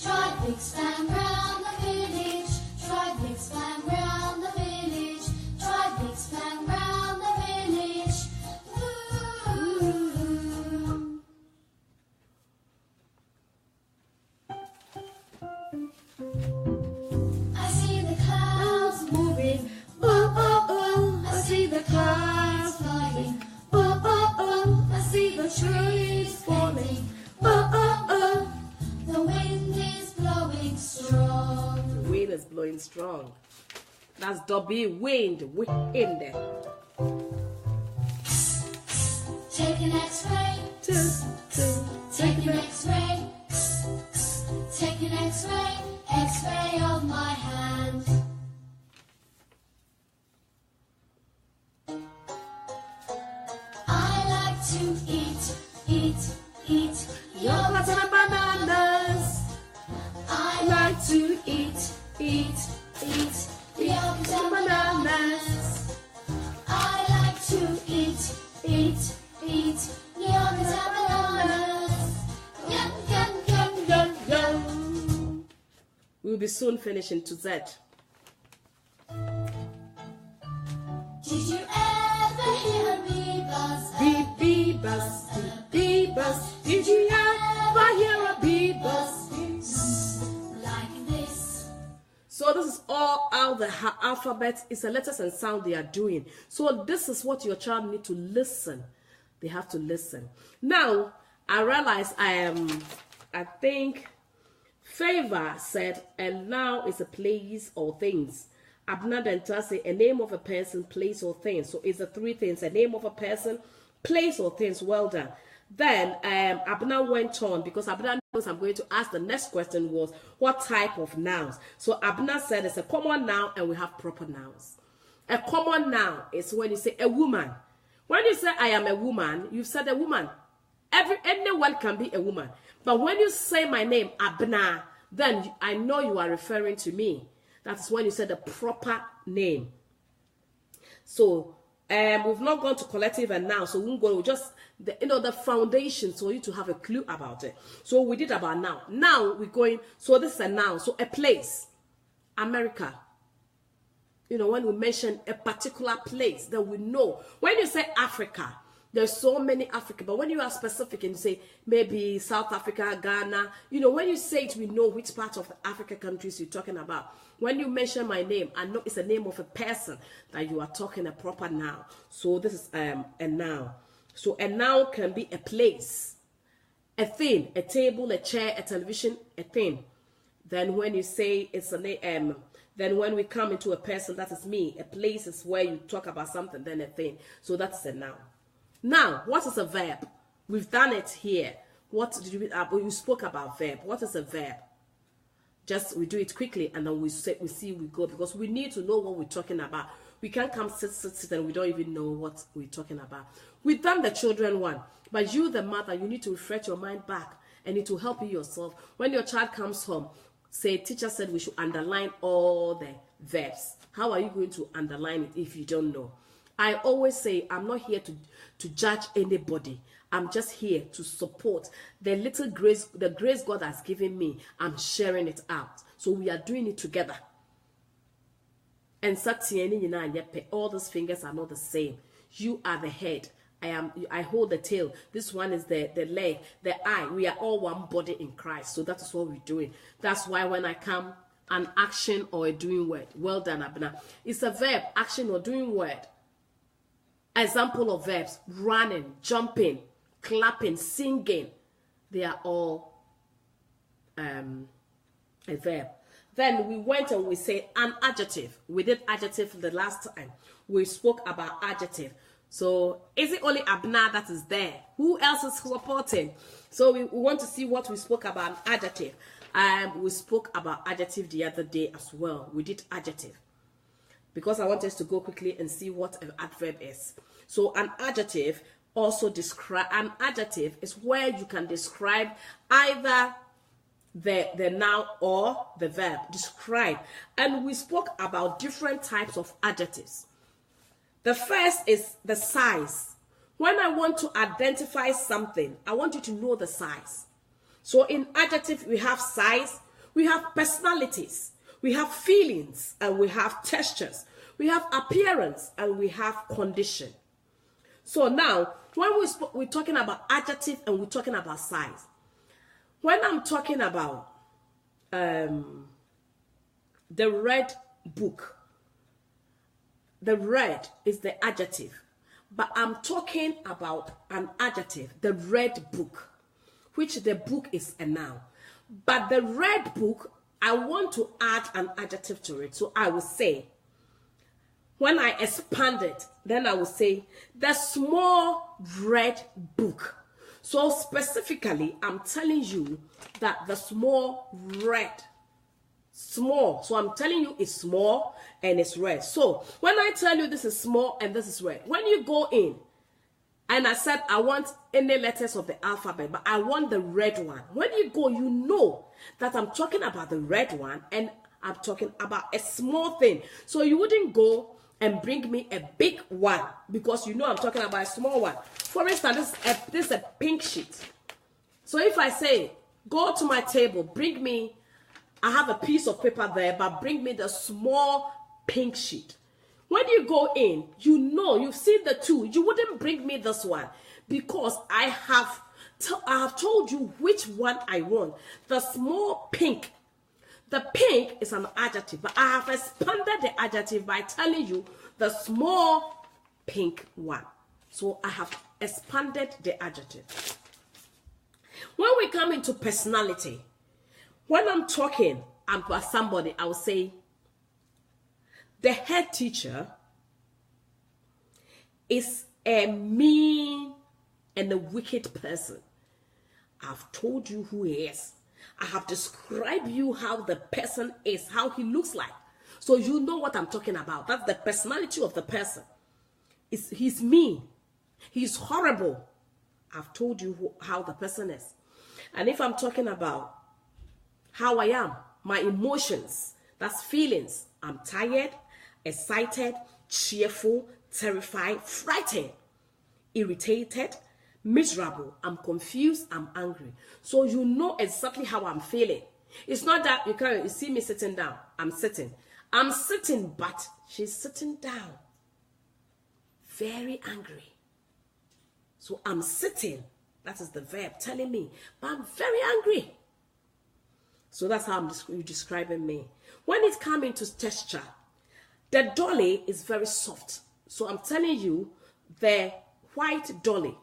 Try big span round the village. Try big span round the village. Try big span round the village. Ooh. I see the clouds moving. Oh, oh, oh. I see the clouds flying. Oh, oh, oh. I see the trees falling. Oh, oh, oh. The wind is blowing strong. The wind is blowing strong. That's W. Wind. Wind. Take an X-ray. Take an X-ray. Take an X-ray. X-ray of my hand. I like to eat Yogurt and bananas. I like to eat yogurt and bananas. I like to eat yogurt and bananas. Yum, yum, yum, yum, yum. We'll be soon finishing to Z. Did you ever hear a bee buzz? Bee bus, bee bus. Did you ever hear a bee bus? Like this. So this is all our the alphabet is the letters and sound they are doing. So this is what your child need to listen. They have to listen. Now, I realize I think Favor said, and now is a place or things. Abena then say a name of a person, place or thing. So it's the three things: a name of a person, place or things. Well done. Then Abena went on, because Abena knows I'm going to ask the next question was what type of nouns. So Abena said it's a common noun and we have proper nouns. A common noun is when you say a woman. When you say I am a woman, you've said a woman. Anyone can be a woman. But when you say my name, Abena, then I know you are referring to me. That's when you say the proper name. So we've not gone to collective and noun, so we won't go just the foundation, so you to have a clue about it. So we did about now. Now we're going. So this is a noun. So a place, America. When we mention a particular place, then we know. When you say Africa, there's so many Africa, but when you are specific and you say maybe South Africa, Ghana, when you say it, we know which part of the Africa countries you're talking about. When you mention my name, I know it's the name of a person that you are talking a proper noun. So this is a noun. So a noun can be a place, a thing, a table, a chair, a television, a thing. Then when you say it's a name, then when we come into a person, that is me. A place is where you talk about something, then a thing. So that's a noun. Now, what is a verb? We've done it here. What did you spoke about verb? What is a verb? Just we do it quickly and then we see we go, because we need to know what we're talking about. We can't come sit and we don't even know what we're talking about. We've done the children one, but you, the mother, you need to refresh your mind back and it will help you yourself. When your child comes home, say, teacher said we should underline all the verbs. How are you going to underline it if you don't know? I always say I'm not here to judge anybody. I'm just here to support the little grace, the grace God has given me. I'm sharing it out. So we are doing it together. And all those fingers are not the same. You are the head. I hold the tail. This one is the leg, the eye. We are all one body in Christ. So that is what we're doing. That's why when I come, an action or a doing word. Well done, Abena. It's a verb, action or doing word. Example of verbs: running, jumping, clapping, singing. They are all a verb. Then we went and we said an adjective. We did adjective the last time. We spoke about adjective. So is it only Abena that is there? Who else is supporting? So we want to see what we spoke about adjective. We spoke about adjective the other day as well. We did adjective, because I want us to go quickly and see what an adverb is. So an adjective also describe. An adjective is where you can describe either the noun or the verb. Describe. And we spoke about different types of adjectives. The first is the size. When I want to identify something, I want you to know the size. So in adjective, we have size, we have personalities, we have feelings, and we have textures. We have appearance, and we have condition. So now, when we're talking about adjective and we're talking about size. When I'm talking about the red book, the red is the adjective. But I'm talking about an adjective, the red book, which the book is a noun. But the red book, I want to add an adjective to it. So I will say, when I expand it, then I will say the small red book. So specifically, I'm telling you that the small red, small. So I'm telling you it's small and it's red. So when I tell you this is small and this is red, when you go in, and I said I want any letters of the alphabet, but I want the red one. When you go, you know that I'm talking about the red one and I'm talking about a small thing. So you wouldn't go and bring me a big one, because you know I'm talking about a small one. For instance, this is a pink sheet. So if I say, go to my table, bring me, I have a piece of paper there, but bring me the small pink sheet. When you go in, you know, you've seen the two. You wouldn't bring me this one, because I have told you which one I want. The small pink. The pink is an adjective, but I have expanded the adjective by telling you the small pink one. So I have expanded the adjective. When we come into personality, when I'm talking about somebody, I will say, the head teacher is a mean and a wicked person. I've told you who he is. I have described you how the person is, how he looks like. So you know what I'm talking about. That's the personality of the person. He's mean. He's horrible. I've told you how the person is. And if I'm talking about how I am, my emotions, that's feelings. I'm tired, excited, cheerful, terrified, frightened, irritated, miserable, I'm confused, I'm angry. So you know exactly how I'm feeling. It's not that you see me sitting down. I'm sitting, but she's sitting down, very angry. So I'm sitting, that is the verb telling me, but I'm very angry. So that's how you're describing me. When it comes into texture, the dolly is very soft. So I'm telling you, the white dolly,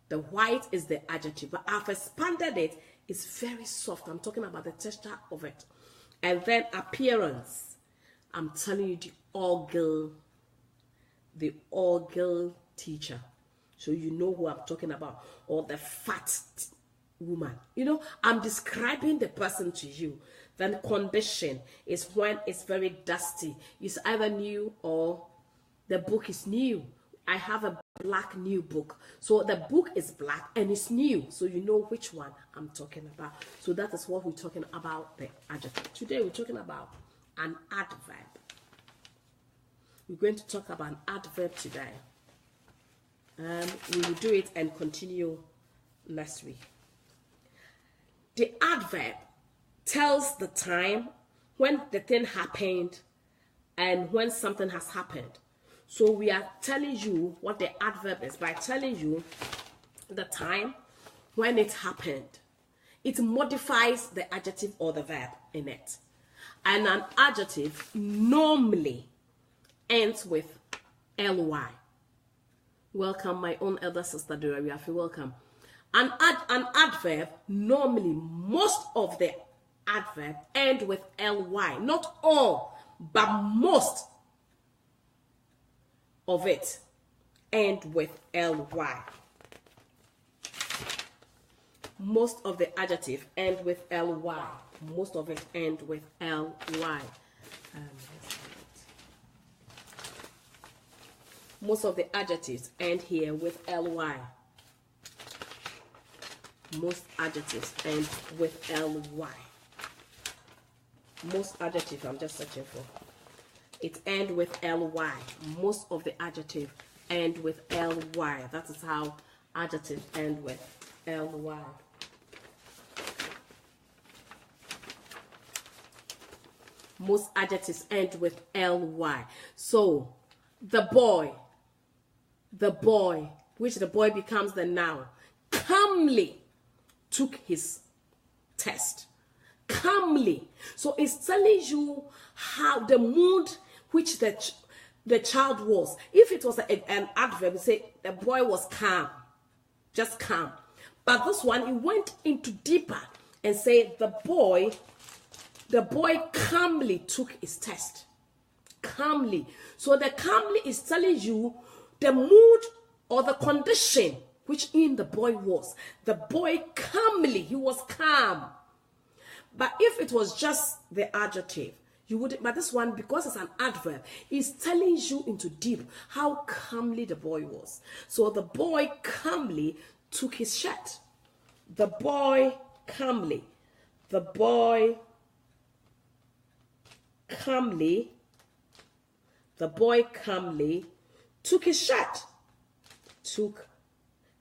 the white is the adjective, but I've expanded it. It's very soft. I'm talking about the texture of it. And then appearance, I'm telling you the ogle teacher. So you know who I'm talking about, or the fat woman. You know, I'm describing the person to you. Then condition is when it's very dusty. It's either new or the book is new. I have a black new book. So the book is black and it's new. So you know which one I'm talking about. So that is what we're talking about, the adjective. Today we're talking about an adverb. We're going to talk about an adverb today. We will do it and continue next week. The adverb tells the time when the thing happened and when something has happened. So we are telling you what the adverb is by telling you the time when it happened. It modifies the adjective or the verb in it. And an adjective normally ends with ly. Welcome, my own elder sister Dora. You feel welcome. An adverb, normally, most of the adverb end with ly. Not all, but most of it end with ly. Most of the adjective end with ly. Most of it end with ly. Most of the adjectives end here with ly. Most adjectives end with ly. Most adjectives I'm just searching for. It ends with ly. Most of the adjectives end with ly. That is how adjectives end with ly. Most adjectives end with ly. So the boy, which the boy becomes the noun, calmly took his test. Calmly. So it's telling you how the mood which the child was. If it was an adverb, say the boy was calm, just calm. But this one, it went into deeper and said the boy calmly took his test. Calmly. So the calmly is telling you the mood or the condition which in the boy was. The boy calmly, he was calm. But if it was just the adjective, you wouldn't. But this one, because it's an adverb, is telling you into deep how calmly the boy was. So the boy calmly took his shirt. The boy calmly. The boy calmly. The boy calmly took his shirt. Took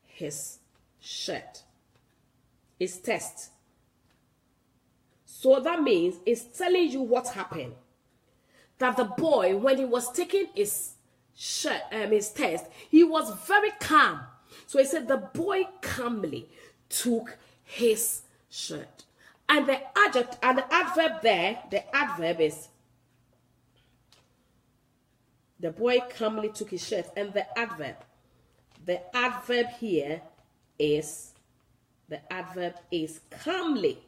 his shirt. His test. So that means it's telling you what happened. That the boy, when he was taking his shirt, his test, he was very calm. So he said the boy calmly took his shirt. And the adjective and the adverb there, the adverb is the boy calmly took his shirt. And the adverb here is, the adverb is calmly.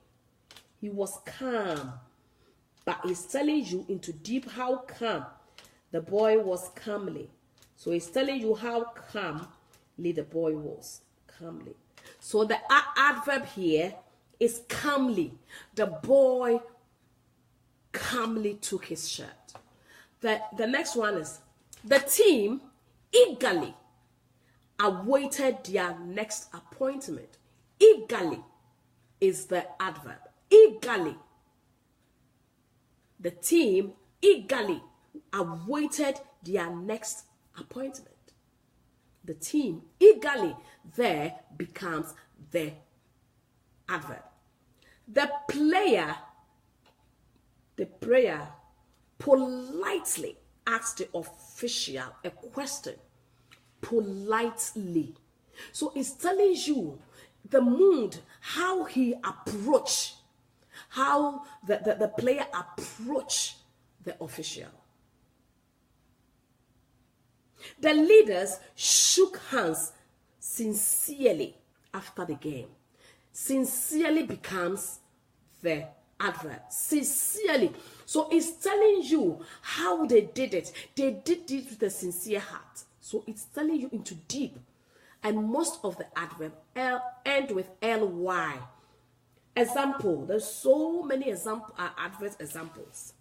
He was calm. But he's telling you into deep how calm the boy was calmly. So he's telling you how calmly the boy was. Calmly. So the adverb here is calmly. The boy calmly took his shirt. The next one is the team eagerly awaited their next appointment. Eagerly is the adverb. Eagerly. The team eagerly awaited their next appointment. The team eagerly there becomes the adverb. The player politely asked the official a question. Politely. So it's telling you the mood, how he approached, how the player approached the official. The leaders shook hands sincerely after the game. Sincerely becomes the adverb. Sincerely. So it's telling you how they did it. They did it with a sincere heart. So it's telling you into deep. And most of the adverb end with ly. Example. There's so many adverb examples.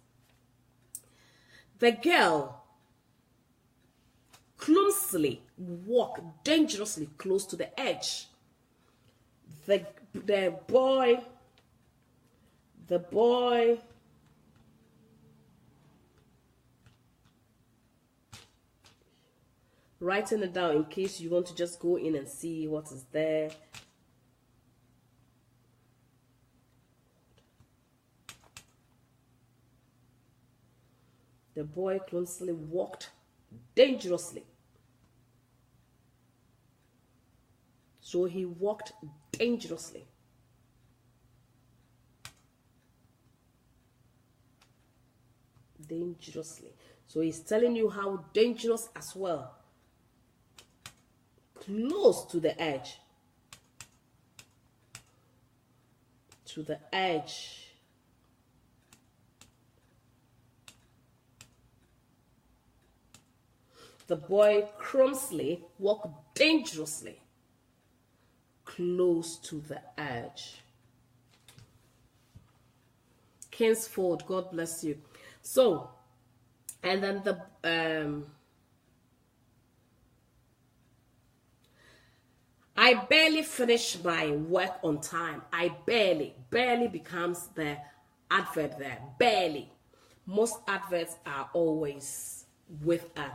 The girl clumsily walked dangerously close to the edge. The boy writing it down in case you want to just go in and see what is there. The boy clumsily walked dangerously. So he walked dangerously. Dangerously. So he's telling you how dangerous as well. Close to the edge. To the edge. The boy clumsily walked dangerously close to the edge. Kingsford, God bless you. So, and then I barely finished my work on time. I barely becomes the adverb there. Barely. Most adverbs are always with a.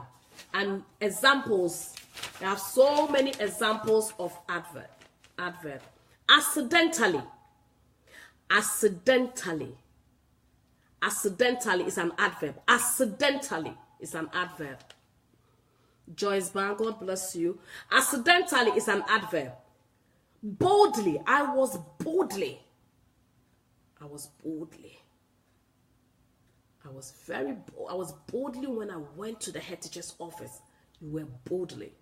And examples, there are so many examples of adverb. Accidentally. Accidentally is an adverb. Accidentally is an adverb. Joyce Ban, God bless you. Accidentally is an adverb. Boldly. I was boldly when I went to the head teacher's office. You were boldly.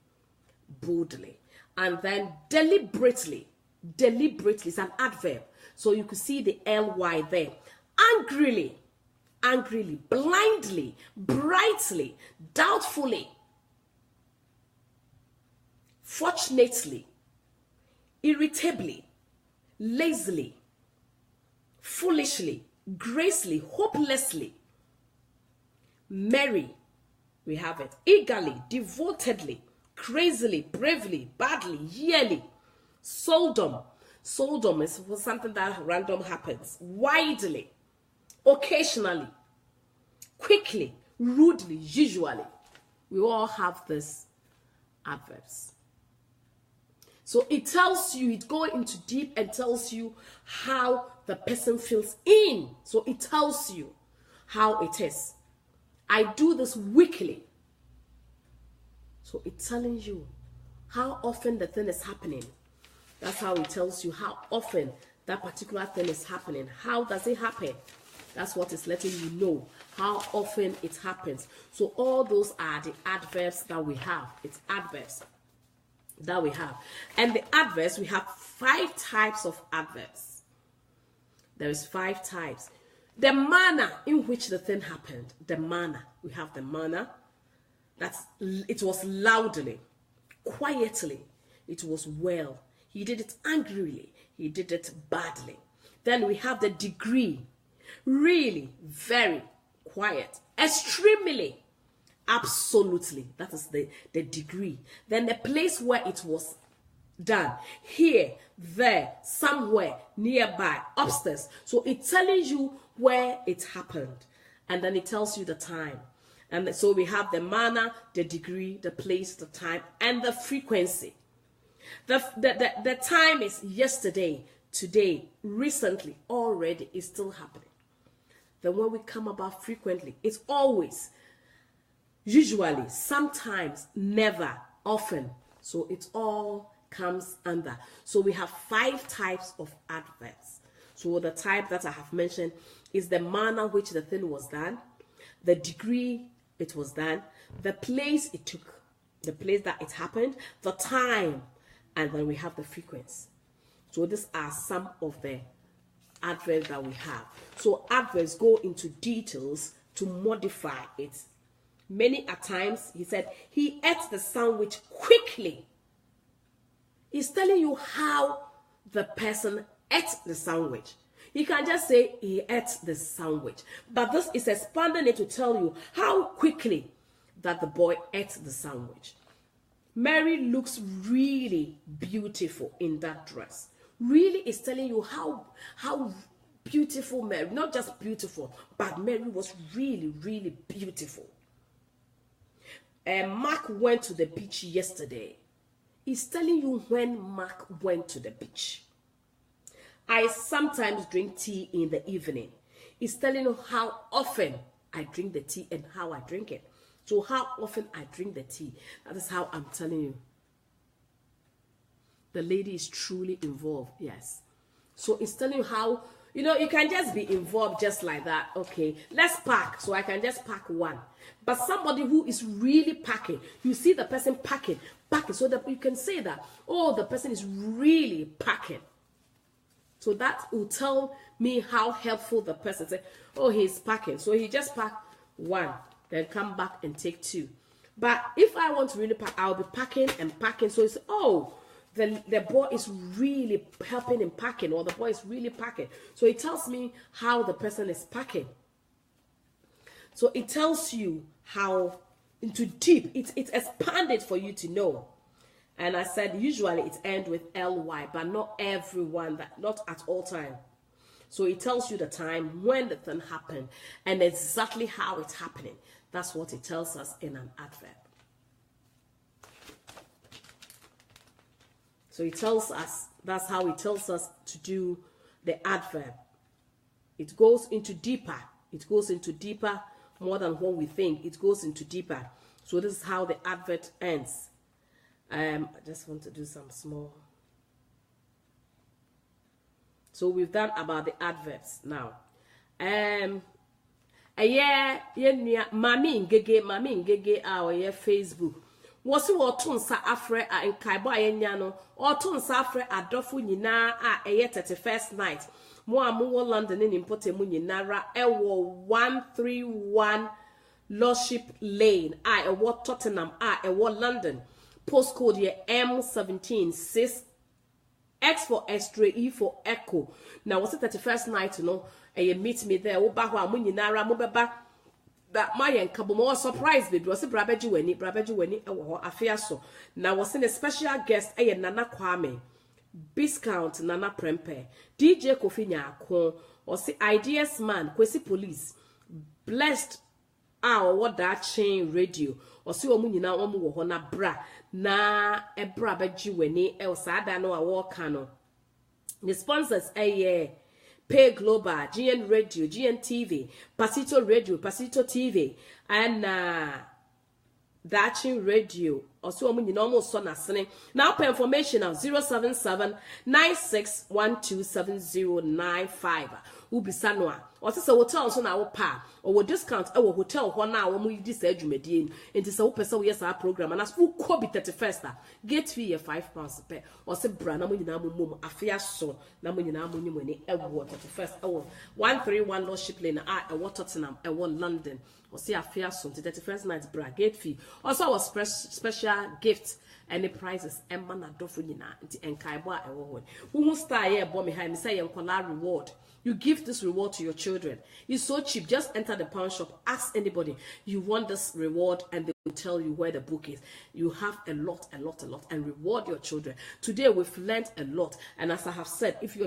And then deliberately is an adverb. So you could see the ly there. Angrily, blindly, brightly, doubtfully, fortunately, irritably, lazily, foolishly, gracefully, hopelessly, merry, we have it, eagerly, devotedly, crazily, bravely, badly, yearly, seldom is for something that random happens, widely, occasionally, quickly, rudely, usually. We all have this adverbs. So it tells you, it goes into deep and tells you how the person feels in. So it tells you how it is. I do this weekly. So it's telling you how often the thing is happening. That's how it tells you how often that particular thing is happening. How does it happen? That's what is letting you know how often it happens. So all those are the adverbs that we have. It's adverbs that we have. And the adverbs, we have 5 types of adverbs. There is 5 types. The manner in which the thing happened. The manner. We have the manner. It was loudly, quietly. It was well. He did it angrily. He did it badly. Then we have the degree. Really, very, quiet. Extremely, absolutely. That is the degree. Then the place where it was done. Here, there, somewhere, nearby, upstairs. So it's telling you where it happened. And then it tells you the time. And so we have the manner, the degree, the place, the time, and the frequency. The time is yesterday, today, recently, already, is still happening. Then when we come about frequently, it's always, usually, sometimes, never, often. So it all comes under. So we have 5 types of adverbs. So the type that I have mentioned is the manner which the thing was done, the degree it was done, the place it took, the place that it happened, the time, and then we have the frequency. So these are some of the adverbs that we have. So adverbs go into details to modify it. Many a times, he said, he ate the sandwich quickly. He's telling you how the person ate the sandwich. He can just say he ate the sandwich. But this is expanding it to tell you how quickly that the boy ate the sandwich. Mary looks really beautiful in that dress. Really is telling you how beautiful Mary, not just beautiful, but Mary was really, really beautiful. Mark went to the beach yesterday. He's telling you when Mark went to the beach. I sometimes drink tea in the evening. He's telling you how often I drink the tea and how I drink it. So how often I drink the tea. That is how I'm telling you. The lady is truly involved, yes. So it's telling you how, you can just be involved just like that. Okay, let's pack. So I can just pack one. But somebody who is really packing, you see the person packing, so that you can say that, oh, the person is really packing. So that will tell me how helpful the person is. Oh, he's packing. So he just packed one, then come back and take 2. But if I want to really pack, I'll be packing and packing. So it's, oh, the boy is really helping in packing, or the boy is really packing. So it tells me how the person is packing. So it tells you how into deep. It's expanded for you to know. And I said usually it ends with ly, but not everyone, not at all time. So it tells you the time when the thing happened and exactly how it's happening. That's what it tells us in an adverb. So it tells us, that's how it tells us to do the adverb. It goes into deeper. It goes into deeper more than what we think. It goes into deeper. So this is how the adverb ends. I just want to do some small. So we've done about the adverbs now. Mami ngege our Facebook. Was what tunsa afre a nkaibo ayenya no or tunsa afre adofo nyina a 31st night. Mo amu London ni mpote mu nyinara ewo 131 Lordship Lane a ewo Tottenham a ewo London. Postcode here M17 6 X for X-ray, E for Echo. Now was it 31st night, you meet me there. Oba ho amu nyinara mo beba that my nkabo mo surprise baby. Was it brabeji weni e wo ho afia so. Now was in a special guest Nana Kwame. Discount Nana Prempe. DJ Kofi Nyako or see Ideas Man, Kwesi Police. Blessed our what that chain radio. Or see omu nyina omu wo ho na bra na ebra beji weni e osada no awoka no. The sponsors Pay Global, GN Radio, GN TV, Pasito Radio, Pasito TV, and Dachin Radio, also omu almost so nasene. Now for information now 077-96127095. Ubisa noa. Ose se hotel so na wo pa or discount e wo hotel ho na wo mu di sa adwumadie enti se wo pese wo yes our program and as wo ko be 31st gate fee ye £5 per ose bra na mo nyina mo mom afia so na mo nyina mo nyimani e wo 31st e wo 131 Lordship Lane e wo Tottenham e wo London ose afia so 31st night bra gate fee also was special gift any prizes and man adofo nyina nti enkaibo a e wo ho wo star ye bo me ha me say yenkola reward. You give this reward to your children. It's so cheap. Just enter the pawn shop. Ask anybody you want this reward, and they will tell you where the book is. You have a lot, and reward your children. Today we've learned a lot, and as I have said, if you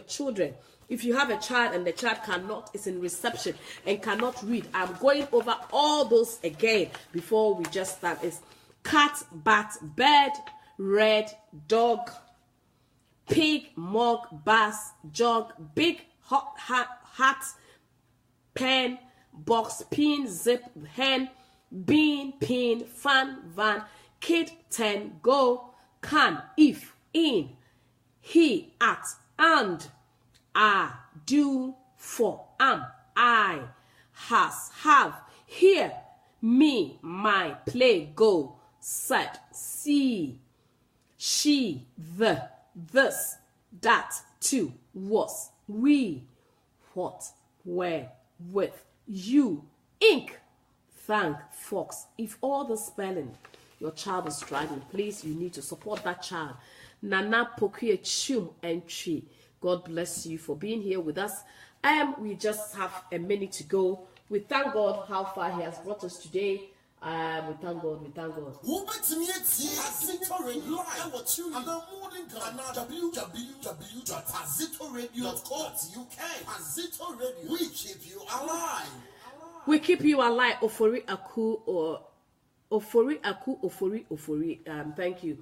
have a child and the child is in reception and cannot read, I'm going over all those again before we just start. It's cat, bat, bird, red, dog, pig, mug, bass, jug, big, hot, hat, pen, box, pin, zip, hen, bean, pin, fan, van, kid, 10, go, can, if, in, he, at, and, are, do, for, am, I, has, have, here, me, my, play, go, said, see, she, the, this, that, to, was, we, what, where, with, you, ink, thank, fox. If all the spelling your child is struggling, please, you need to support that child. Nana Pokuye Chum Entry. God bless you for being here with us. We just have a minute to go. We thank God how far He has brought us today. We thank God. We keep you alive. Ofori aku or ofori aku ofori. Thank you.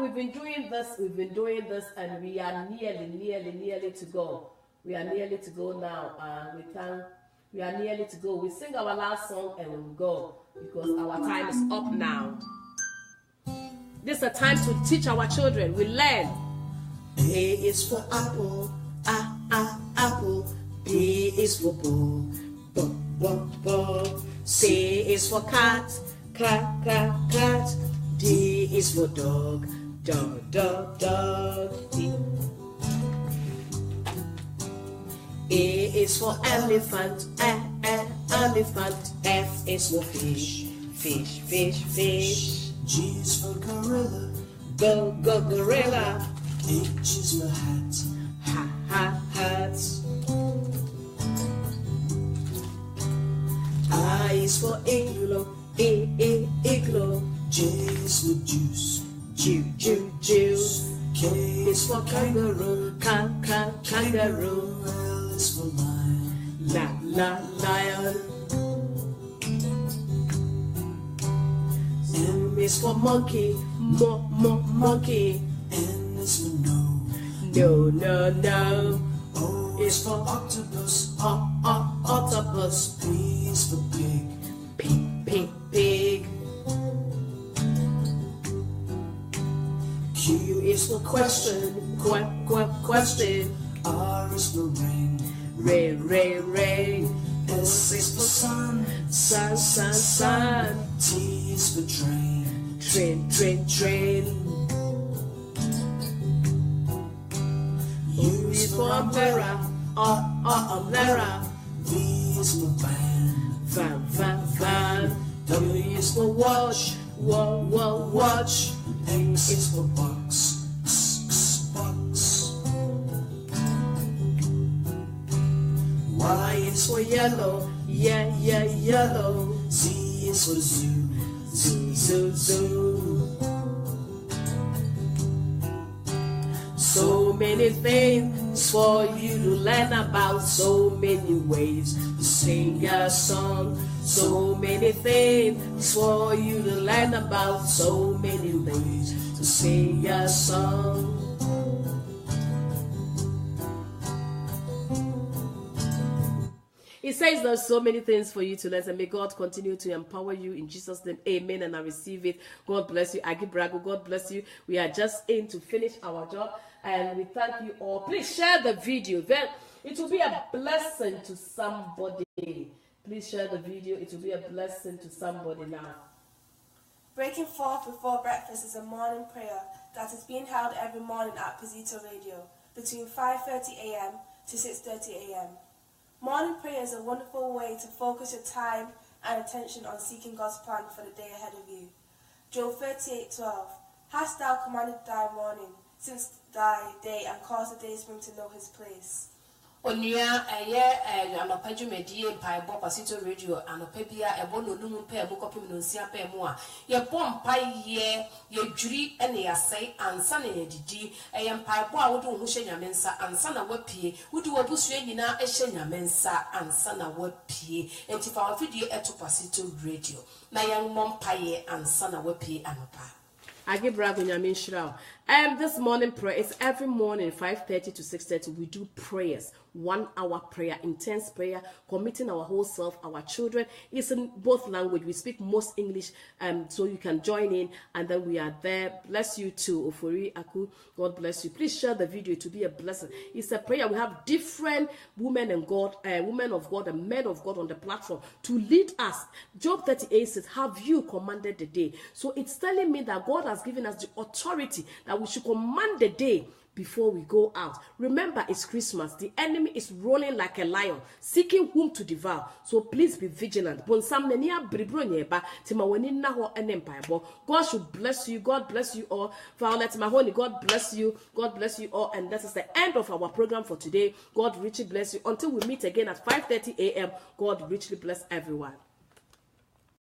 We've been doing this, and we are nearly to go. We are nearly to go now. We are nearly to go. We sing our last song and we'll go because our time is up now. This is a time to teach our children. We learn. A is for apple, apple. B is for bull, bull. C is for cat, cat. D is for dog, dog. D. A is for elephant, elephant. F is for fish. G is for gorilla, go gorilla. H is for hat, hat. I is for igloo, igloo. J is for juice, juice. K is for kangaroo, kangaroo. L is for lion, lion. M is for monkey, monkey. N is for no. O is for octopus, octopus. P is for pig, pig. Q is for question, question. R is for rain, rain. S is for sun, sun. T is for train, train. U is for umbrella, umbrella. V is for van. W is for watch, watch. X is for box, box. Y is for yellow, yellow. Z is for zoo. So many things for you to learn about, so many ways to sing a song. So many things for you to learn about, so many ways to sing a song. It says there's so many things for you to learn, and may God continue to empower you in Jesus' name. Amen. And I receive it. God bless you. Agi Brago, God bless you. We are just in to finish our job, and we thank you all. Please share the video. Then it will be a blessing to somebody. Please share the video. It will be a blessing to somebody now. Breaking forth before breakfast is a morning prayer that is being held every morning at Pizito Radio between 5:30 a.m. to 6:30 a.m. Morning prayer is a wonderful way to focus your time and attention on seeking God's plan for the day ahead of you. Job 38:12. Hast thou commanded thy morning since thy day, and caused the day spring to know his place? Onia anopa dwumadie mpa ebo pasito radio anopa bia ebo no num pa ebo kopim no nsia pa emu a ye bompa ye dwiri ene yasai ansa na yedidi mpa ebo a wode wo hye nyame nsa ansa na wapie wode wabusu nyina ehye nyame nsa ansa na wapie entifa wafidie eto pasito radio na yan mompa ye ansa na wapie anopa. I give Bravo Nyamin Shrao. This morning prayer is every morning 5:30 to 6:30. We do prayers, 1 hour prayer, intense prayer, committing our whole self, our children. It's in both language. We speak most English, so you can join in, and then we are there. Bless you too, Ofori Aku. God bless you. Please share the video to be a blessing. It's a prayer. We have different women and God, women of God and men of God on the platform to lead us. Job 38 says, "Have you commanded the day?" So it's telling me that God has given us the authority that we should command the day before we go out. Remember, it's Christmas. The enemy is rolling like a lion, seeking whom to devour. So please be vigilant. God should bless you. God bless you all. Violet Mahoney, God bless you. God bless you all. And that is the end of our program for today. God richly bless you. Until we meet again at 5:30 a.m. God richly bless everyone.